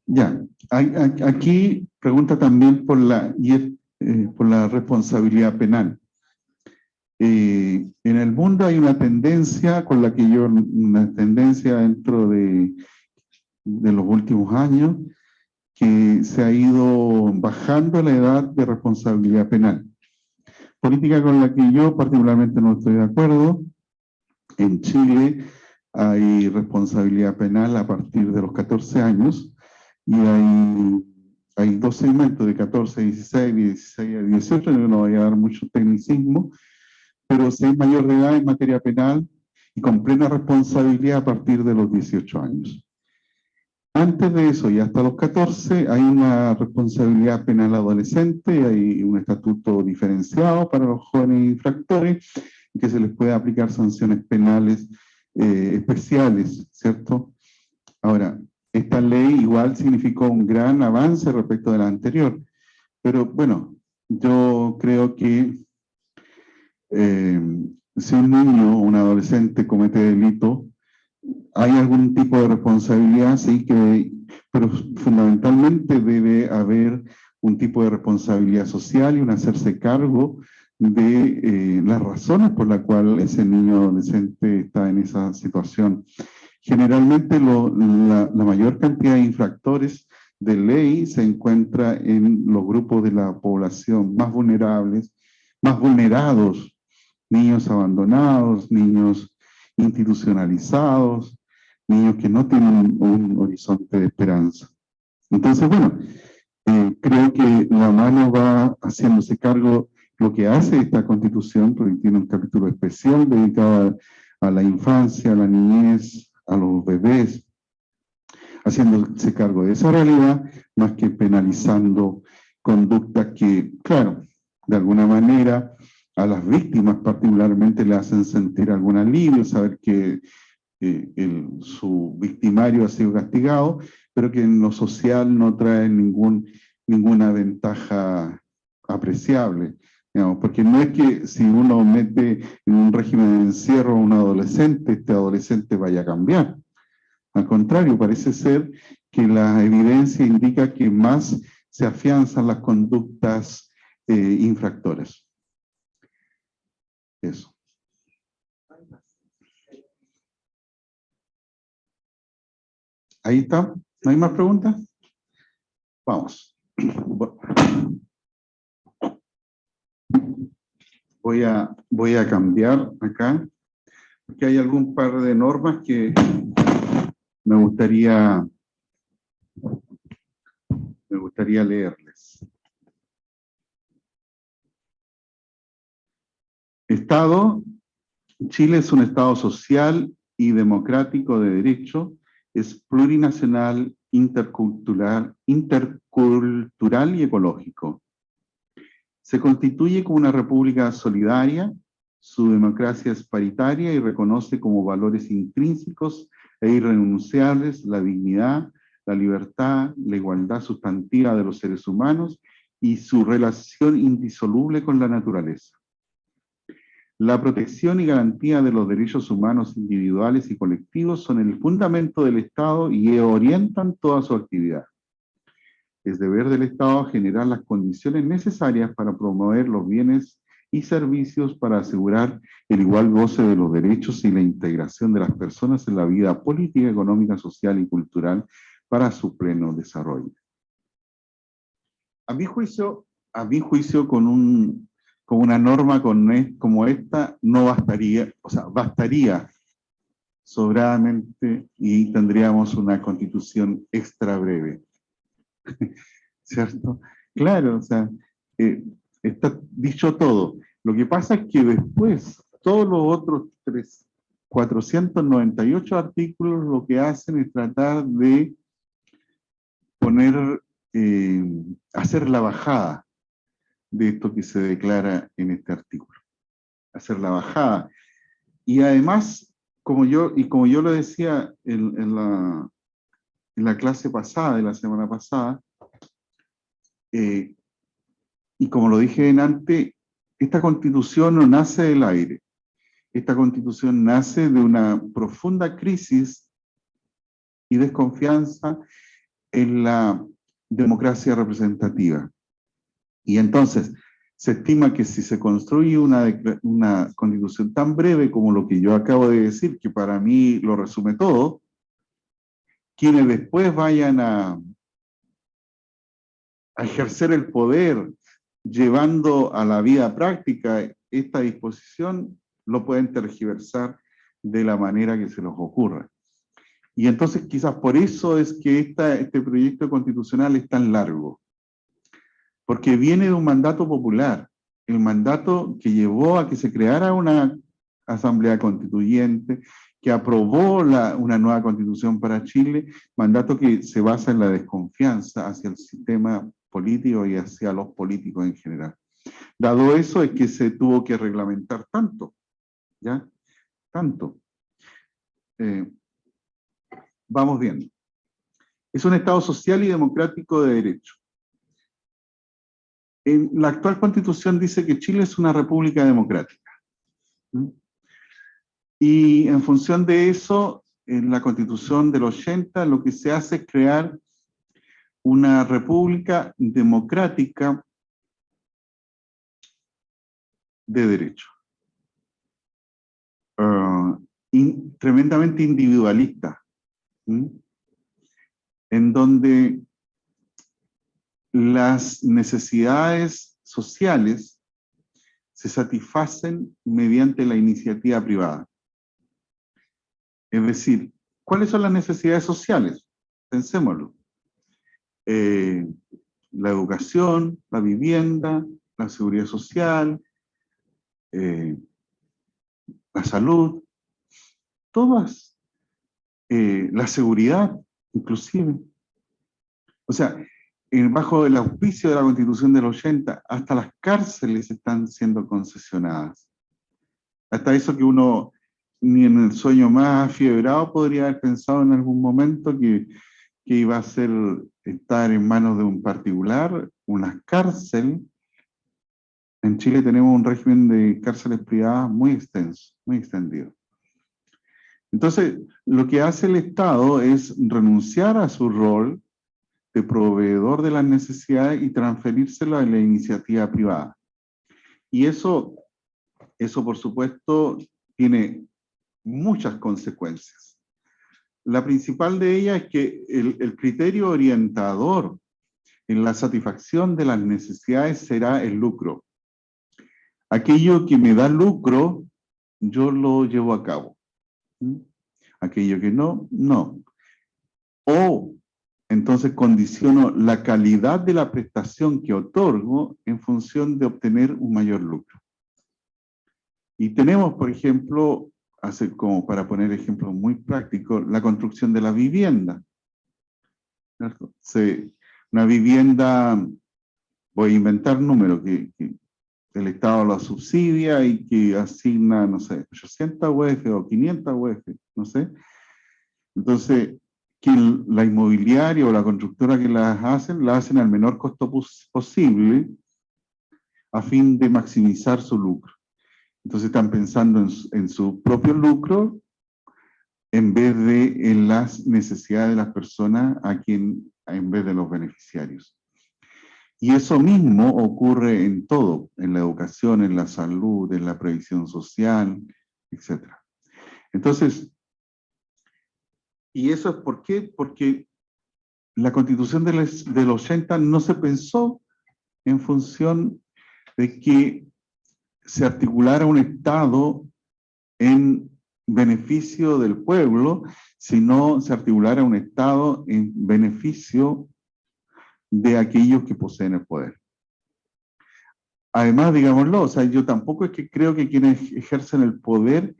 Speaker 2: Ya, aquí pregunta también por la responsabilidad penal. En el mundo hay una tendencia una tendencia dentro de los últimos años, que se ha ido bajando la edad de responsabilidad penal. Política con la que yo particularmente no estoy de acuerdo. En Chile hay responsabilidad penal a partir de los 14 años, y hay dos segmentos de 14 a 16, 16 a 18, yo no voy a dar mucho tecnicismo, pero si es mayor de edad en materia penal y con plena responsabilidad a partir de los 18 años. Antes de eso, y hasta los 14, hay una responsabilidad penal adolescente, hay un estatuto diferenciado para los jóvenes infractores, que se les puede aplicar sanciones penales especiales, ¿cierto? Ahora, esta ley igual significó un gran avance respecto de la anterior, pero bueno, yo creo que si un niño o un adolescente comete delito, hay algún tipo de responsabilidad, sí, pero fundamentalmente debe haber un tipo de responsabilidad social y un hacerse cargo de las razones por las cuales ese niño o adolescente está en esa situación. Generalmente la mayor cantidad de infractores de ley se encuentra en los grupos de la población más vulnerables, más vulnerados, niños abandonados, niños institucionalizados, niños que no tienen un horizonte de esperanza. Entonces, bueno, creo que la mano va haciéndose cargo lo que hace esta Constitución, porque tiene un capítulo especial dedicado a la infancia, a la niñez, a los bebés, haciéndose cargo de esa realidad, más que penalizando conductas que, claro, de alguna manera a las víctimas particularmente le hacen sentir algún alivio, saber que su victimario ha sido castigado, pero que en lo social no trae ninguna ventaja apreciable. Digamos, porque no es que si uno mete en un régimen de encierro a un adolescente, este adolescente vaya a cambiar. Al contrario, parece ser que la evidencia indica que más se afianzan las conductas infractoras. Eso. Ahí está. ¿No hay más preguntas? Vamos. Voy a cambiar acá, porque hay algún par de normas que me gustaría leerles. Estado. Chile es un Estado social y democrático de derecho, es plurinacional, intercultural y ecológico. Se constituye como una república solidaria, su democracia es paritaria y reconoce como valores intrínsecos e irrenunciables la dignidad, la libertad, la igualdad sustantiva de los seres humanos y su relación indisoluble con la naturaleza. La protección y garantía de los derechos humanos individuales y colectivos son el fundamento del Estado y orientan toda su actividad. Es deber del Estado generar las condiciones necesarias para promover los bienes y servicios para asegurar el igual goce de los derechos y la integración de las personas en la vida política, económica, social y cultural para su pleno desarrollo. A mi juicio con con una norma como esta no bastaría, o sea, bastaría sobradamente y tendríamos una constitución extra breve. ¿Cierto? Claro, o sea, está dicho todo. Lo que pasa es que después, todos los otros 498 artículos lo que hacen es tratar de poner, hacer la bajada de esto que se declara en este artículo. Hacer la bajada. Y además, como yo lo decía en la clase pasada, de la semana pasada, y como lo dije antes, esta constitución no nace del aire. Esta constitución nace de una profunda crisis y desconfianza en la democracia representativa. Y entonces, se estima que si se construye una constitución tan breve como lo que yo acabo de decir, que para mí lo resume todo, quienes después vayan a ejercer el poder llevando a la vida práctica esta disposición, lo pueden tergiversar de la manera que se les ocurra. Y entonces quizás por eso es que este proyecto constitucional es tan largo, porque viene de un mandato popular, el mandato que llevó a que se creara una asamblea constituyente, que aprobó una nueva constitución para Chile, mandato que se basa en la desconfianza hacia el sistema político y hacia los políticos en general. Dado eso es que se tuvo que reglamentar tanto, ¿ya? Tanto. Vamos viendo. Es un Estado social y democrático de derecho. En la actual Constitución dice que Chile es una república democrática. Y en función de eso, en la Constitución del 80, lo que se hace es crear una república democrática de derecho. Tremendamente individualista. En donde las necesidades sociales se satisfacen mediante la iniciativa privada. Es decir, ¿cuáles son las necesidades sociales? Pensémoslo. La educación, la vivienda, la seguridad social, la salud, todas, la seguridad, inclusive. O sea, bajo el auspicio de la Constitución del 80, hasta las cárceles están siendo concesionadas. Hasta eso que uno, ni en el sueño más afiebrado, podría haber pensado en algún momento que iba a ser estar en manos de un particular, una cárcel. En Chile tenemos un régimen de cárceles privadas muy extenso, muy extendido. Entonces, lo que hace el Estado es renunciar a su rol de proveedor de las necesidades y transferírselo a la iniciativa privada. Y eso por supuesto, tiene muchas consecuencias. La principal de ellas es que el criterio orientador en la satisfacción de las necesidades será el lucro. Aquello que me da lucro, yo lo llevo a cabo. Aquello que no, no. O entonces condiciono la calidad de la prestación que otorgo en función de obtener un mayor lucro. Y tenemos, por ejemplo, como para poner ejemplos muy prácticos, la construcción de la vivienda. Una vivienda, voy a inventar números, que el Estado la subsidia y que asigna, no sé, 800 UF o 500 UF, no sé. Entonces, que la inmobiliaria o la constructora que la hacen al menor costo posible a fin de maximizar su lucro. Entonces están pensando en su propio lucro en vez de en las necesidades de las personas en vez de los beneficiarios. Y eso mismo ocurre en todo, en la educación, en la salud, en la previsión social, etc. Entonces, ¿y eso es por qué? Porque la Constitución del 80 no se pensó en función de que se articulara un Estado en beneficio del pueblo, sino se articulara un Estado en beneficio de aquellos que poseen el poder. Además, digámoslo, o sea, yo tampoco es que creo que quienes ejercen el poder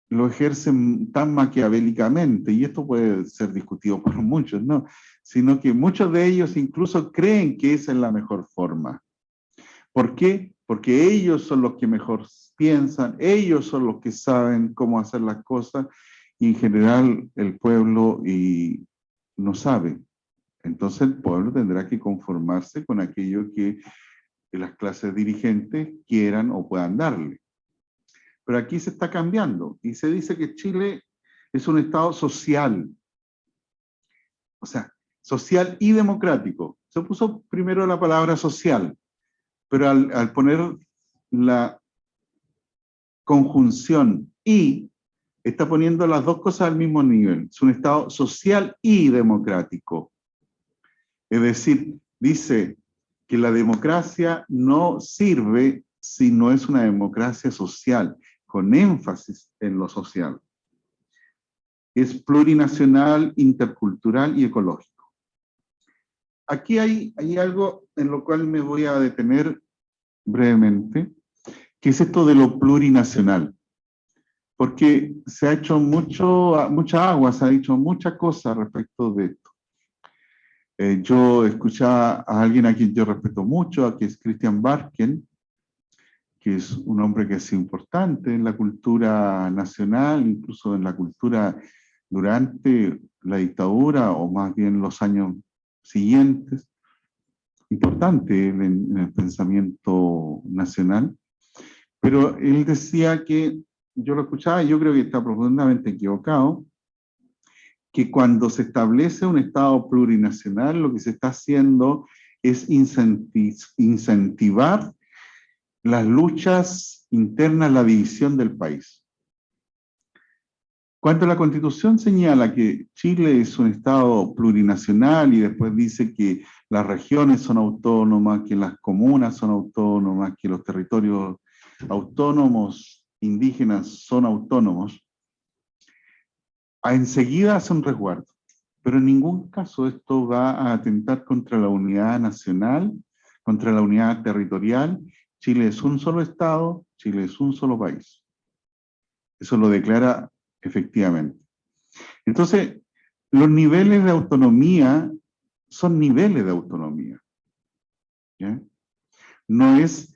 Speaker 2: lo ejercen tan maquiavélicamente, y esto puede ser discutido por muchos, ¿no? Sino que muchos de ellos incluso creen que esa es la mejor forma. ¿Por qué? Porque ellos son los que mejor piensan, ellos son los que saben cómo hacer las cosas, y en general el pueblo no sabe. Entonces el pueblo tendrá que conformarse con aquello que las clases dirigentes quieran o puedan darle. Pero aquí se está cambiando y se dice que Chile es un Estado social. O sea, social y democrático. Se puso primero la palabra social, pero al poner la conjunción y, está poniendo las dos cosas al mismo nivel. Es un Estado social y democrático. Es decir, dice que la democracia no sirve si no es una democracia social, con énfasis en lo social. Es plurinacional, intercultural y ecológico. Aquí hay algo en lo cual me voy a detener brevemente, que es esto de lo plurinacional. Porque se ha hecho mucha agua, se ha dicho muchas cosas respecto de esto. Yo escuchaba a alguien a quien yo respeto mucho, que es Christian Barken, que es un hombre que es importante en la cultura nacional, incluso en la cultura durante la dictadura, o más bien los años siguientes, importante en el pensamiento nacional. Pero él decía que, yo lo escuchaba y yo creo que está profundamente equivocado, que cuando se establece un Estado plurinacional, lo que se está haciendo es incentivar las luchas internas, la división del país. Cuando la Constitución señala que Chile es un Estado plurinacional y después dice que las regiones son autónomas, que las comunas son autónomas, que los territorios autónomos indígenas son autónomos, enseguida hace un resguardo. Pero en ningún caso esto va a atentar contra la unidad nacional, contra la unidad territorial. Chile es un solo Estado, Chile es un solo país. Eso lo declara efectivamente. Entonces, los niveles de autonomía son niveles de autonomía. ¿Ya? No es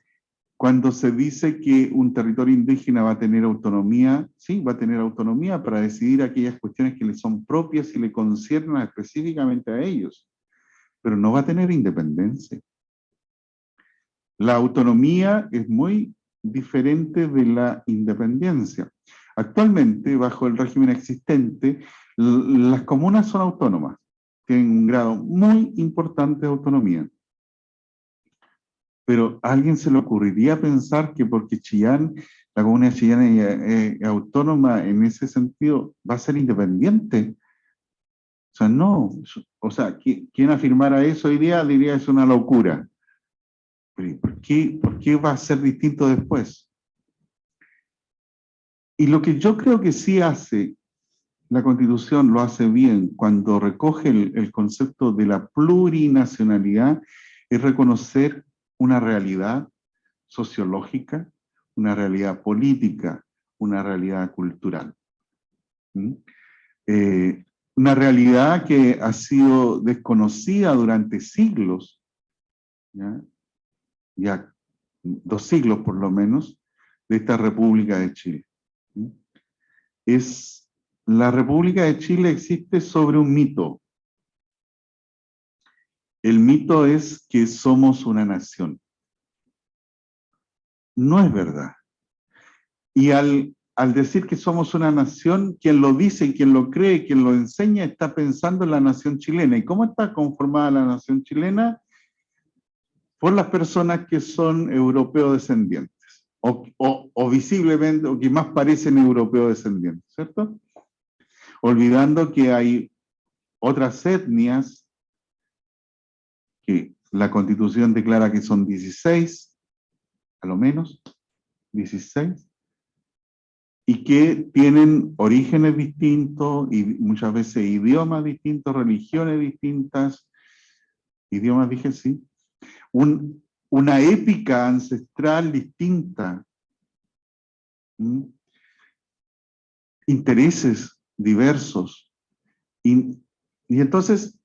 Speaker 2: cuando se dice que un territorio indígena va a tener autonomía, sí, va a tener autonomía para decidir aquellas cuestiones que le son propias y le conciernan específicamente a ellos, pero no va a tener independencia. La autonomía es muy diferente de la independencia. Actualmente, bajo el régimen existente, las comunas son autónomas, tienen un grado muy importante de autonomía. Pero ¿a alguien se le ocurriría pensar que porque Chillán, la comuna de Chillán es autónoma en ese sentido, va a ser independiente? O sea, no. O sea, quien afirmara eso hoy día diría es una locura. Pero ¿por qué va a ser distinto después? Y lo que yo creo que sí hace la Constitución, lo hace bien cuando recoge el concepto de la plurinacionalidad, es reconocer una realidad sociológica, una realidad política, una realidad cultural. Una realidad que ha sido desconocida durante siglos, ya 2 siglos por lo menos, de esta República de Chile. La República de Chile existe sobre un mito. El mito es que somos una nación. No es verdad. Y al decir que somos una nación, quien lo dice, quien lo cree, quien lo enseña, está pensando en la nación chilena. ¿Y cómo está conformada la nación chilena? Por las personas que son europeos descendientes, o visiblemente, o que más parecen europeos descendientes, ¿cierto? Olvidando que hay otras etnias que la Constitución declara que son 16, a lo menos, 16, y que tienen orígenes distintos y muchas veces idiomas distintos, religiones distintas, idiomas dije sí, una épica ancestral distinta, intereses diversos. Y entonces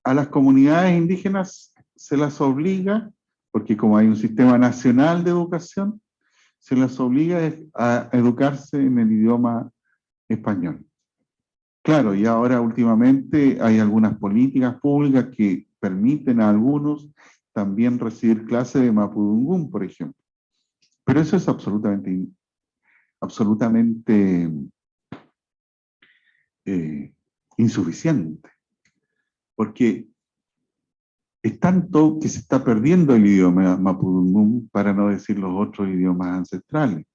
Speaker 2: a las comunidades indígenas se las obliga, porque como hay un sistema nacional de educación, se las obliga a educarse en el idioma español. Claro, y ahora últimamente hay algunas políticas públicas que permiten a algunos también recibir clases de mapudungún, por ejemplo. Pero eso es absolutamente insuficiente, porque es tanto que se está perdiendo el idioma mapudungún, para no decir los otros idiomas ancestrales.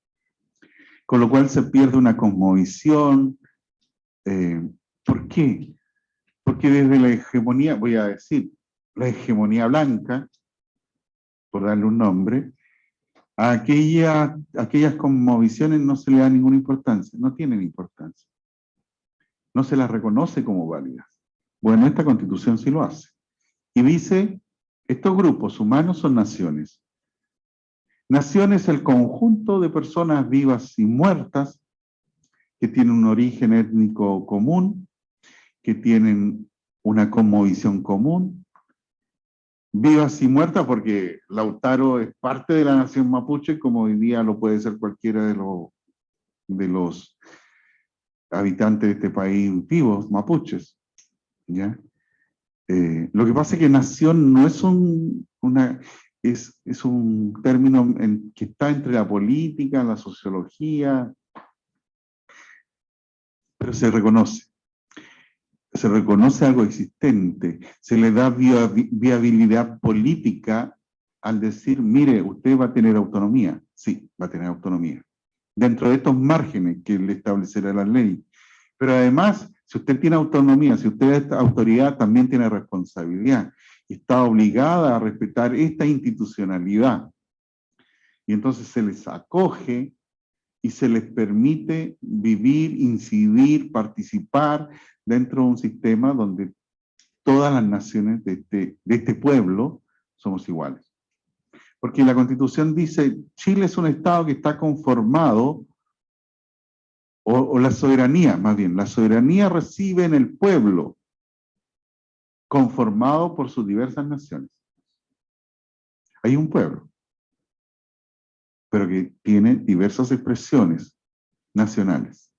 Speaker 2: Con lo cual se pierde una cosmovisión. ¿Por qué? Porque desde la hegemonía, voy a decir, la hegemonía blanca, por darle un nombre, a aquellas cosmovisiones no se le da ninguna importancia, no tienen importancia. No se las reconoce como válidas. Bueno, esta Constitución sí lo hace. Y dice, estos grupos humanos son naciones. Nación es el conjunto de personas vivas y muertas que tienen un origen étnico común, que tienen una cosmovisión común, vivas y muertas, porque Lautaro es parte de la nación mapuche, como hoy día lo puede ser cualquiera de los habitantes de este país vivos, mapuches. ¿Ya? Lo que pasa es que nación no es es un término que está entre la política, la sociología, pero se reconoce algo existente, se le da viabilidad política al decir, mire, usted va a tener autonomía. Sí, va a tener autonomía, dentro de estos márgenes que le establecerá la ley. Pero además, si usted tiene autonomía, si usted es autoridad, también tiene responsabilidad, y está obligada a respetar esta institucionalidad. Y entonces se les acoge y se les permite vivir, incidir, participar dentro de un sistema donde todas las naciones de este pueblo somos iguales. Porque la Constitución dice, Chile es un Estado que está conformado, o la soberanía, más bien, la soberanía reside en el pueblo, conformado por sus diversas naciones. Hay un pueblo, pero que tiene diversas expresiones nacionales.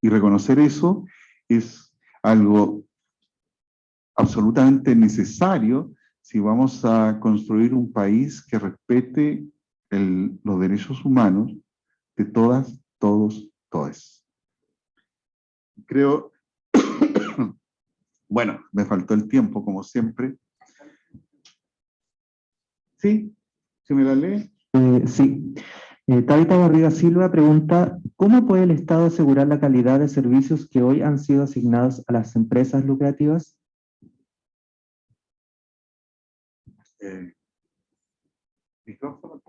Speaker 2: Y reconocer eso es algo absolutamente necesario si vamos a construir un país que respete los derechos humanos de todas, todos, todes. Creo, bueno, me faltó el tiempo, como siempre. ¿Sí? ¿Se me la lee?
Speaker 1: Sí. Tabitha Garriga Silva pregunta, ¿cómo puede el Estado asegurar la calidad de servicios que hoy han sido asignados a las empresas lucrativas?
Speaker 2: ¿Micrófono?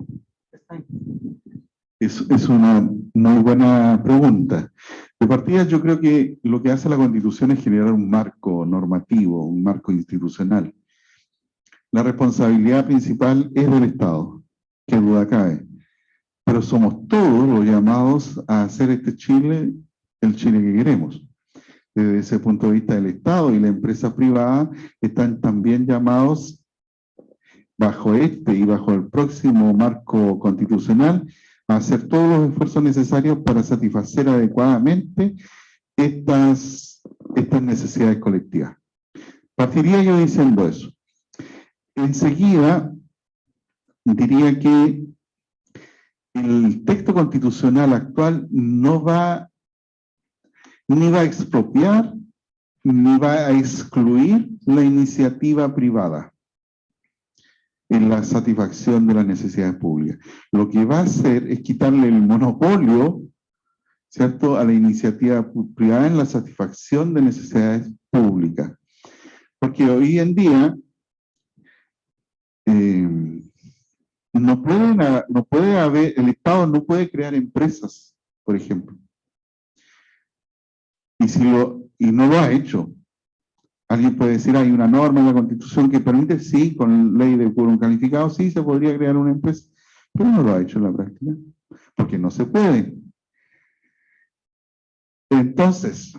Speaker 2: Es una muy buena pregunta. De partida, yo creo que lo que hace la Constitución es generar un marco normativo, un marco institucional. La responsabilidad principal es del Estado, qué duda cabe. Pero somos todos los llamados a hacer este Chile el Chile que queremos. Desde ese punto de vista, el Estado y la empresa privada están también llamados, bajo este y bajo el próximo marco constitucional, a hacer todos los esfuerzos necesarios para satisfacer adecuadamente estas necesidades colectivas. Partiría yo diciendo eso. Enseguida, diría que el texto constitucional actual no va ni va a expropiar, ni va a excluir la iniciativa privada en la satisfacción de las necesidades públicas. Lo que va a hacer es quitarle el monopolio, ¿cierto?, a la iniciativa privada en la satisfacción de necesidades públicas. Porque hoy en día no puede haber, el Estado no puede crear empresas, por ejemplo. Y no lo ha hecho. Alguien puede decir, hay una norma en la Constitución que permite, sí, con ley de quórum calificado, sí se podría crear una empresa, pero no lo ha hecho en la práctica, porque no se puede. Entonces,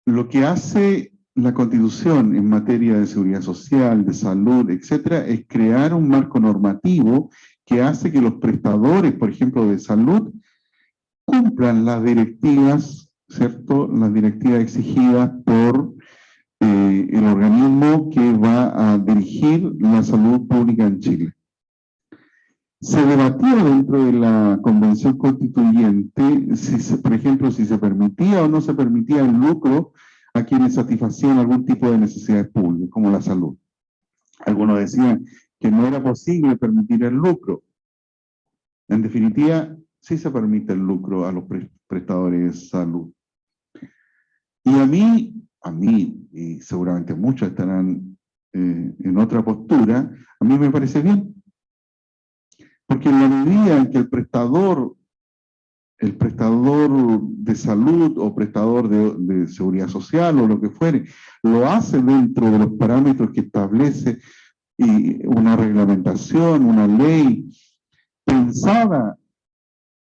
Speaker 2: lo que hace la Constitución en materia de seguridad social, de salud, etcétera, es crear un marco normativo que hace que los prestadores, por ejemplo, de salud, cumplan las directivas, ¿cierto? Las directivas exigidas por el organismo que va a dirigir la salud pública en Chile. Se debatía dentro de la Convención Constituyente, por ejemplo, si se permitía o no se permitía el lucro a quienes satisfacían algún tipo de necesidades públicas, como la salud. Algunos decían que no era posible permitir el lucro. En definitiva, sí se permite el lucro a los prestadores de salud. Y a mí, y seguramente muchos estarán en otra postura, a mí me parece bien. Porque en la medida en que el prestador de salud o prestador de seguridad social o lo que fuere, lo hace dentro de los parámetros que establece una reglamentación, una ley, pensada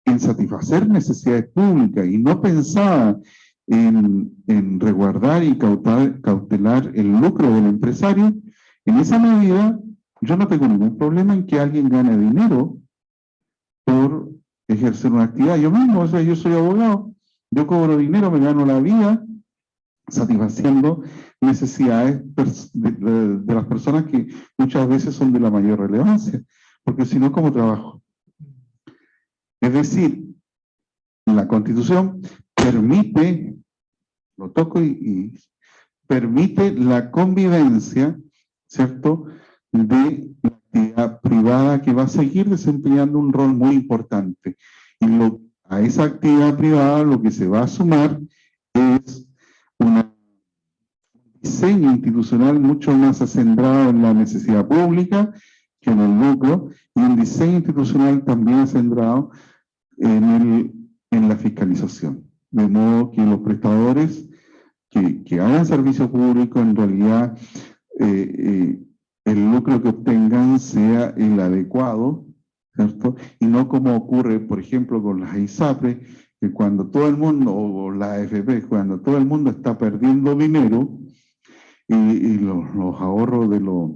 Speaker 2: en satisfacer necesidades públicas y no pensada en resguardar y cautelar el lucro del empresario, en esa medida yo no tengo ningún problema en que alguien gane dinero por ejercer una actividad. Yo mismo, o sea, yo soy abogado, yo cobro dinero, me gano la vida satisfaciendo necesidades de las personas que muchas veces son de la mayor relevancia, porque si no, ¿cómo trabajo? Es decir, la Constitución permite, lo toco y permite la convivencia, ¿cierto?, de la actividad privada que va a seguir desempeñando un rol muy importante. Y a esa actividad privada lo que se va a sumar es un diseño institucional mucho más centrado en la necesidad pública que en el lucro, y un diseño institucional también centrado en la fiscalización. De modo que los prestadores que hagan servicio público, en realidad el lucro que obtengan sea el adecuado, ¿cierto? Y no como ocurre, por ejemplo, con las ISAPRES, que cuando todo el mundo, o la AFP, cuando todo el mundo está perdiendo dinero, y los ahorros de los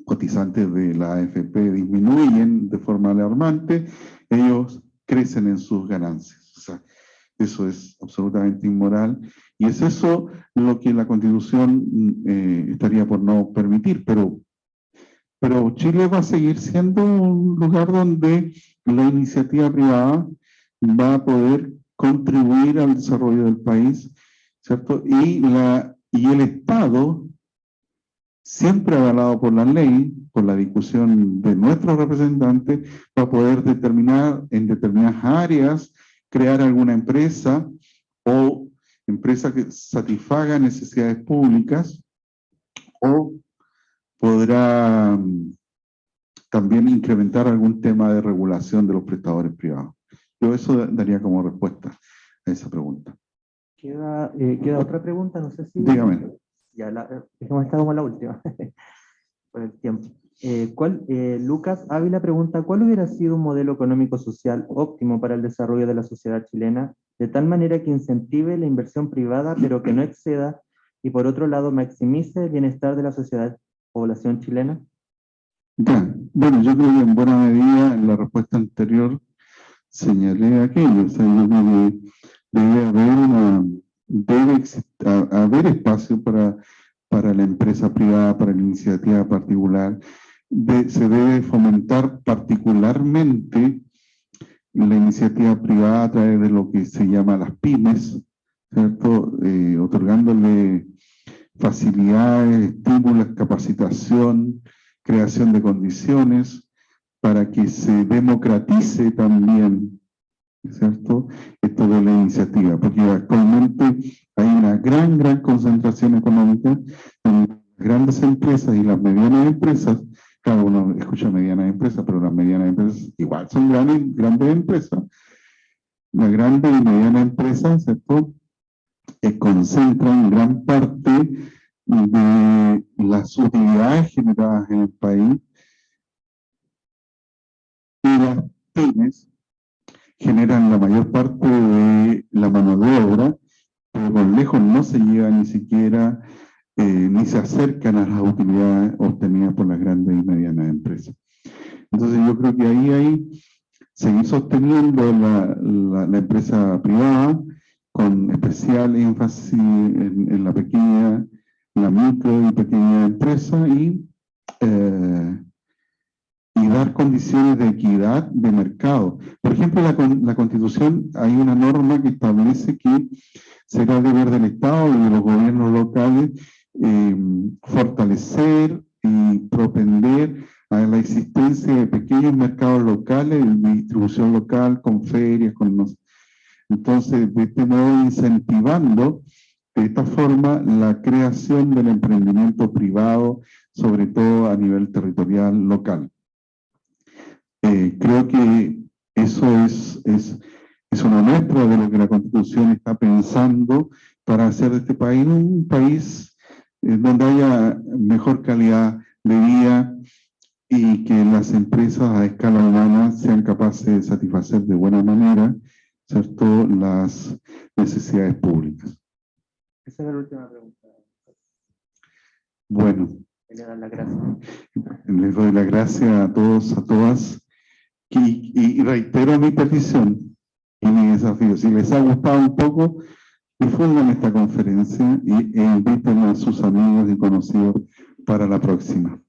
Speaker 2: cotizantes de la AFP disminuyen de forma alarmante, ellos crecen en sus ganancias. O sea, eso es absolutamente inmoral, y es eso lo que la Constitución estaría por no permitir, pero Chile va a seguir siendo un lugar donde la iniciativa privada va a poder contribuir al desarrollo del país, ¿cierto? Y el Estado, siempre avalado por la ley, por la discusión de nuestros representantes, va a poder determinar en determinadas áreas, crear alguna empresa o empresa que satisfaga necesidades públicas, o podrá también incrementar algún tema de regulación de los prestadores privados. Yo eso daría como respuesta a esa pregunta.
Speaker 1: Queda otra pregunta, no sé si...
Speaker 2: Dígame.
Speaker 1: Ya, dejemos esta como la última, por el tiempo. Lucas Ávila pregunta, ¿cuál hubiera sido un modelo económico-social óptimo para el desarrollo de la sociedad chilena, de tal manera que incentive la inversión privada, pero que no exceda, y por otro lado maximice el bienestar de la sociedad, población chilena?
Speaker 2: Ya, bueno, yo creo que en buena medida en la respuesta anterior señalé aquello. O sea, yo creo que debe haber espacio para la empresa privada, para la iniciativa particular. Se debe fomentar particularmente la iniciativa privada a través de lo que se llama las pymes, ¿cierto? Otorgándole facilidades, estímulos, capacitación, creación de condiciones para que se democratice también, ¿cierto?, esto de la iniciativa, porque actualmente hay una gran concentración económica en las grandes empresas y las medianas empresas Claro, uno escucha medianas empresas, pero las medianas empresas igual son grandes empresas. Las grandes y medianas empresas, ¿cierto?, concentran gran parte de las utilidades generadas en el país, y las pymes generan la mayor parte de la mano de obra, pero con lejos no se llega ni siquiera, ni se acercan a las utilidades obtenidas por las grandes y medianas empresas. Entonces yo creo que ahí hay seguir sosteniendo la empresa privada, con especial énfasis en la pequeña, la micro y pequeña empresa, y dar condiciones de equidad de mercado. Por ejemplo, la Constitución, hay una norma que establece que será deber del Estado y de los gobiernos locales fortalecer y propender a la existencia de pequeños mercados locales, de distribución local, con ferias, entonces, de este modo, incentivando de esta forma la creación del emprendimiento privado, sobre todo a nivel territorial local. Creo que eso es una muestra de lo que la Constitución está pensando para hacer de este país un país donde haya mejor calidad de vida y que las empresas a escala humana sean capaces de satisfacer de buena manera, ¿cierto?, las necesidades públicas.
Speaker 1: Esa es la última pregunta.
Speaker 2: Bueno,
Speaker 1: Le doy las gracias.
Speaker 2: les doy las gracias a todos, a todas, y reitero mi petición y mi desafío. Si les ha gustado un poco, difundan esta conferencia e inviten a sus amigos y conocidos para la próxima.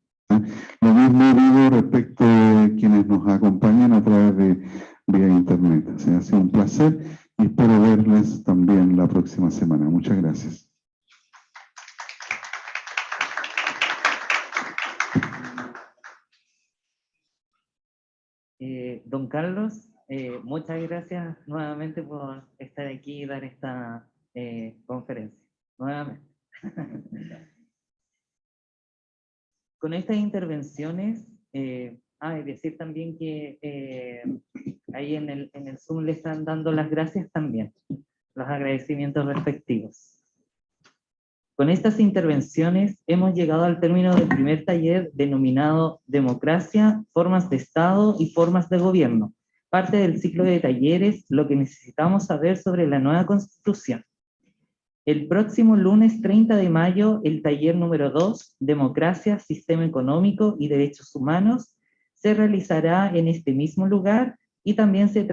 Speaker 2: Lo mismo digo respecto de quienes nos acompañan a través de vía internet. O sea, ha sido un placer y espero verles también la próxima semana. Muchas gracias.
Speaker 1: Don Carlos, muchas gracias nuevamente por estar aquí y dar esta conferencia. Nuevamente. Con estas intervenciones, decir también que ahí en el Zoom le están dando las gracias también, los agradecimientos respectivos. Con estas intervenciones hemos llegado al término del primer taller denominado Democracia, Formas de Estado y Formas de Gobierno, parte del ciclo de talleres Lo que necesitamos saber sobre la nueva Constitución. El próximo lunes 30 de mayo, el taller número 2, Democracia, Sistema Económico y Derechos Humanos, se realizará en este mismo lugar y también se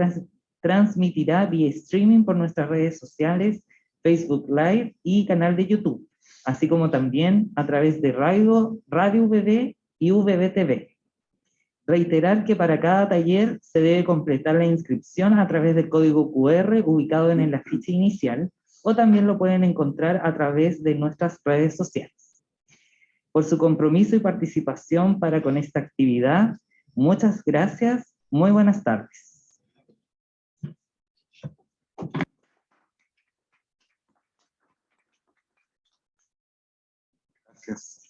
Speaker 1: transmitirá vía streaming por nuestras redes sociales, Facebook Live y canal de YouTube, así como también a través de Radio UBB y UBB TV. Reiterar que para cada taller se debe completar la inscripción a través del código QR ubicado en el afiche inicial, o también lo pueden encontrar a través de nuestras redes sociales. Por su compromiso y participación para con esta actividad, muchas gracias, muy buenas tardes.
Speaker 2: Gracias.